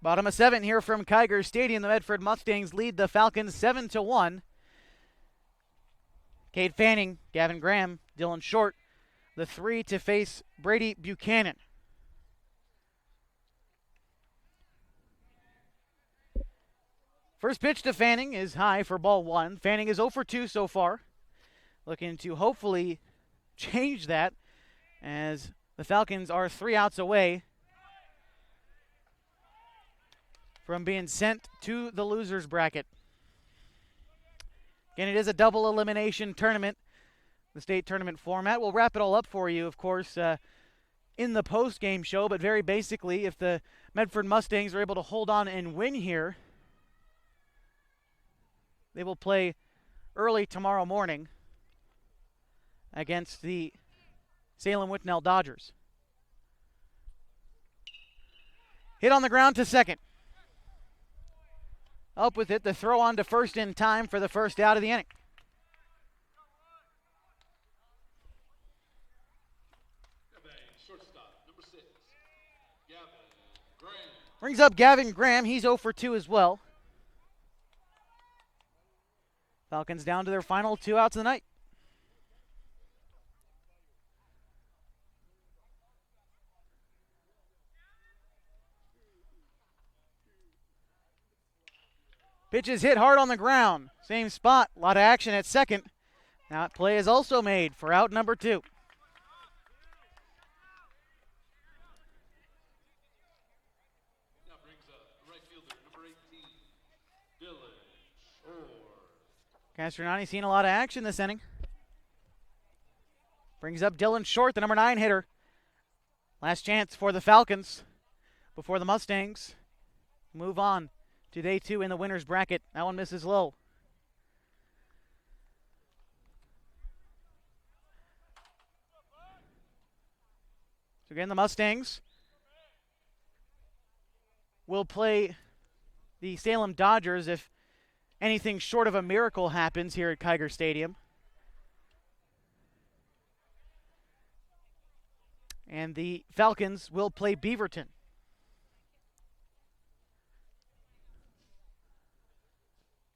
Bottom of 7 here from Kiger Stadium. The Medford Mustangs lead the Falcons 7-1. Cade Fanning, Gavin Graham, Dylan Short, the 3 to face Brady Buchanan. First pitch to Fanning is high for ball 1. Fanning is 0 for 2 so far. Looking to hopefully change that as the Falcons are 3 outs away from being sent to the losers bracket. Again, it is a double elimination tournament, the state tournament format. We'll wrap it all up for you, of course, in the post-game show, but very basically, if the Medford Mustangs are able to hold on and win here, they will play early tomorrow morning against the Salem Whitnell Dodgers. Hit on the ground to second. Up with it, the throw on to first in time for the first out of the inning. Brings up Gavin Graham. He's 0 for 2 as well. Falcons down to their final 2 outs of the night. Pitch is hit hard on the ground. Same spot. A lot of action at second. That play is also made for out number 2. Castronani seen a lot of action this inning. Brings up Dylan Short, the number 9 hitter. Last chance for the Falcons before the Mustangs move on to day 2 in the winner's bracket. That one misses low. So again, the Mustangs will play the Salem Dodgers if anything short of a miracle happens here at Kiger Stadium. And the Falcons will play Beaverton.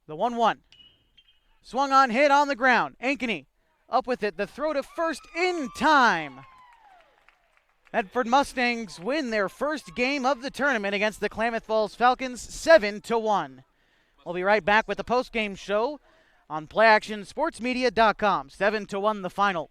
The 1-1. Swung on, hit on the ground. Ankeny up with it. The throw to first in time. Medford Mustangs win their first game of the tournament against the Klamath Falls Falcons 7-1. We'll be right back with the post-game show on PlayActionSportsMedia.com. 7-1 the final.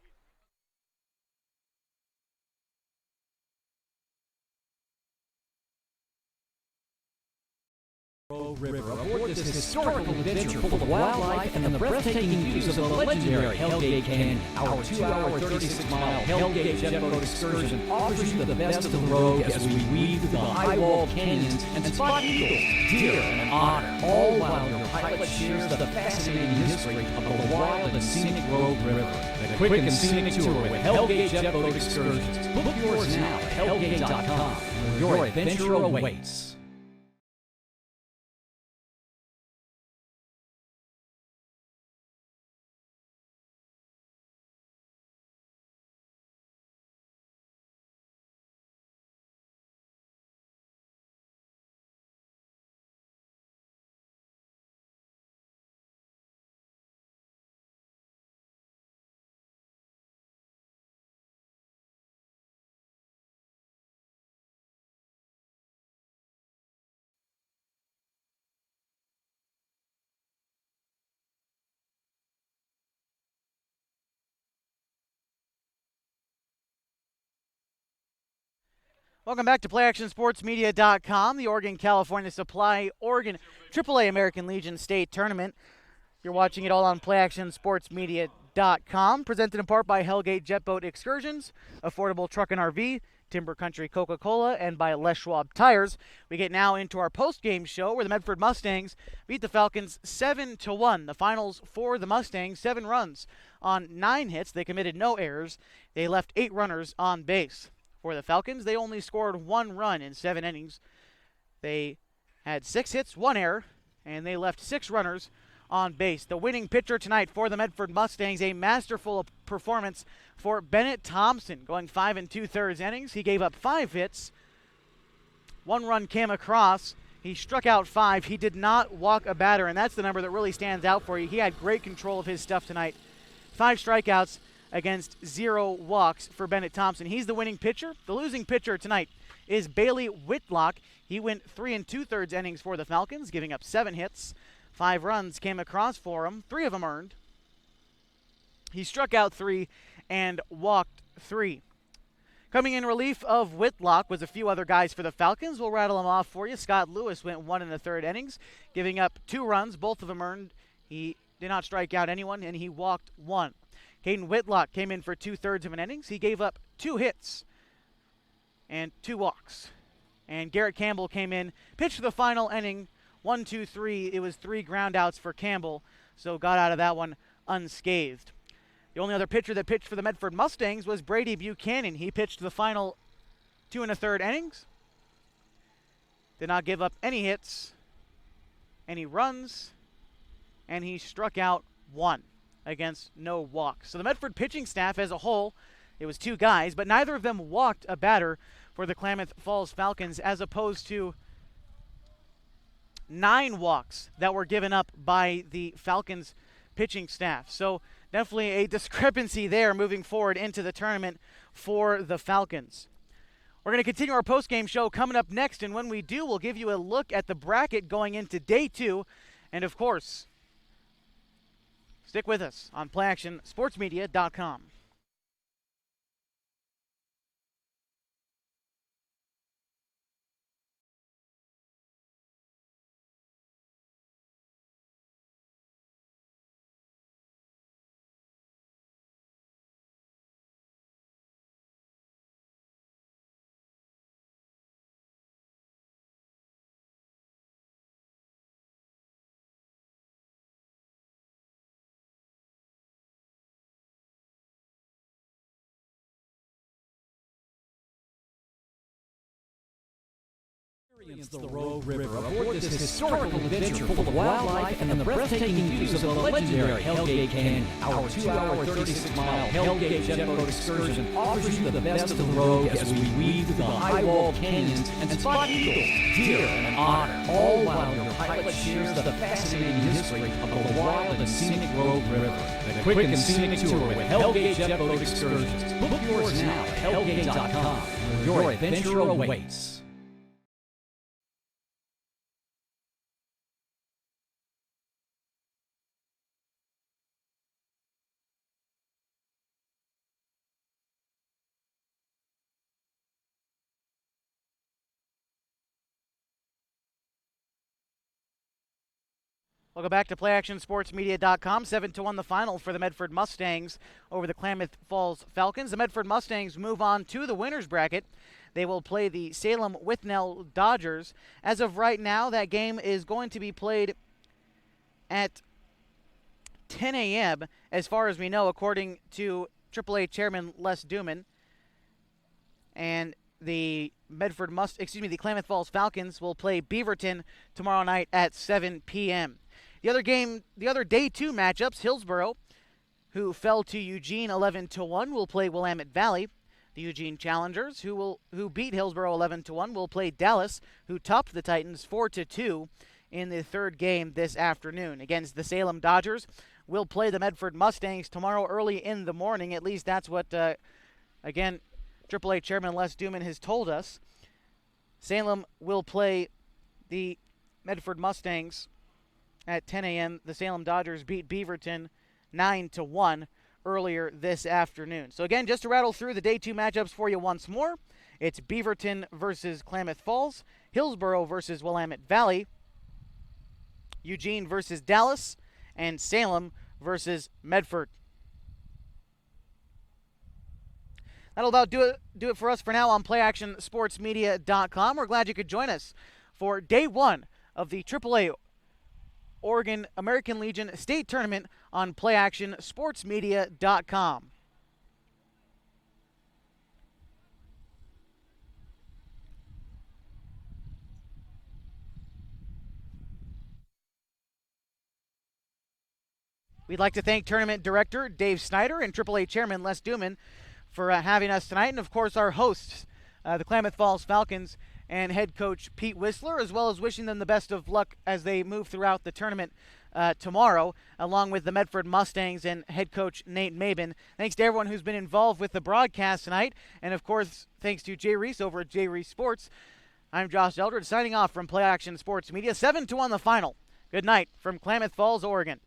River aboard this historical adventure full of wildlife and the breathtaking views of the legendary Hellgate Canyon. Our 2-hour, 36-mile Hellgate jet boat excursion offers you the best of the road as we weave through the high-walled canyons and spot eagles, deer, and otter, all while your pilot shares the fascinating history of the wild and scenic Rogue River. The quick and scenic tour with Hellgate jet boat excursions. Book yours now at hellgate.com, where your adventure awaits. Welcome back to PlayActionSportsMedia.com, the Oregon, California Supply, Oregon AAA American Legion State Tournament. You're watching it all on PlayActionSportsMedia.com, presented in part by Hellgate Jet Boat Excursions, Affordable Truck and RV, Timber Country Coca-Cola, and by Les Schwab Tires. We get now into our post-game show where the Medford Mustangs beat the Falcons 7-1. The finals for the Mustangs, 7 runs on 9 hits. They committed no errors. They left 8 runners on base. For the Falcons, they only scored 1 run in 7 innings. They had 6 hits, 1 error, and they left 6 runners on base. The winning pitcher tonight for the Medford Mustangs, a masterful performance for Bennett Thompson, going 5 2/3 innings. He gave up 5 hits. 1 run came across. He struck out 5. He did not walk a batter, and that's the number that really stands out for you. He had great control of his stuff tonight. 5 strikeouts against 0 walks for Bennett Thompson. He's the winning pitcher. The losing pitcher tonight is Bailey Whitlock. He went 3 2/3 innings for the Falcons, giving up 7 hits. 5 runs came across for him, 3 of them earned. He struck out 3 and walked 3. Coming in relief of Whitlock was a few other guys for the Falcons. We'll rattle them off for you. Scott Lewis went 1 1/3 innings, giving up 2 runs, both of them earned. He did not strike out anyone, and he walked 1. Caden Whitlock came in for 2/3 of an innings. He gave up 2 hits and 2 walks. And Garrett Campbell came in, pitched the final inning, 1, 2, 3. It was 3 groundouts for Campbell, so got out of that one unscathed. The only other pitcher that pitched for the Medford Mustangs was Brady Buchanan. He pitched the final 2 1/3 innings. Did not give up any hits, any runs, and he struck out 1 against no walks. So the Medford pitching staff as a whole, it was 2 guys, but neither of them walked a batter for the Klamath Falls Falcons, as opposed to 9 walks that were given up by the Falcons pitching staff. So definitely a discrepancy there moving forward into the tournament for the Falcons. We're going to continue our post-game show coming up next, and when we do, we'll give you a look at the bracket going into day 2, and of course, stick with us on PlayActionSportsMedia.com. Experience the Rogue River aboard this historical adventure full of wildlife and the breathtaking views of the legendary Hellgate Canyon. Our 2-hour, 36-mile Hellgate jet boat excursion offers you the best of the Rogue as we weave through the high-walled canyons and spot eagles, deer, and otter, all while your pilot shares the fascinating history of the wild and scenic Rogue River. The quick and scenic tour with Hellgate jet boat excursions. Book yours now at hellgate.com. Your adventure awaits. Welcome back to PlayActionSportsMedia.com. 7-1 the final for the Medford Mustangs over the Klamath Falls Falcons. The Medford Mustangs move on to the winner's bracket. They will play the Salem Withnell Dodgers. As of right now, that game is going to be played at 10 a.m. as far as we know, according to AAA Chairman Les Duman. And the the Klamath Falls Falcons will play Beaverton tomorrow night at 7 p.m. The other day two matchups, Hillsboro, who fell to Eugene 11-1, will play Willamette Valley. The Eugene Challengers, who beat Hillsboro 11-1, will play Dallas, who topped the Titans 4-2 in the third game this afternoon. Against the Salem Dodgers, will play the Medford Mustangs tomorrow early in the morning. At least that's what, again, AAA Chairman Les Duman has told us. Salem will play the Medford Mustangs at 10 a.m. The Salem Dodgers beat Beaverton 9-1 earlier this afternoon. So again, just to rattle through the day two matchups for you once more, it's Beaverton versus Klamath Falls, Hillsboro versus Willamette Valley, Eugene versus Dallas, and Salem versus Medford. That'll about do it for us for now on PlayActionSportsMedia.com. We're glad you could join us for day one of the AAA Oregon American Legion State Tournament on PlayActionSportsMedia.com. We'd like to thank Tournament Director Dave Snyder and AAA Chairman Les Duman for having us tonight, and of course our hosts, the Klamath Falls Falcons and head coach Pete Whistler, as well as wishing them the best of luck as they move throughout the tournament tomorrow, along with the Medford Mustangs and head coach Nate Mabin. Thanks to everyone who's been involved with the broadcast tonight, and of course thanks to Jay Reese over at Jay Reese Sports. I'm Josh Eldred signing off from Play Action Sports Media. 7-1 the final. Good night from Klamath Falls, Oregon.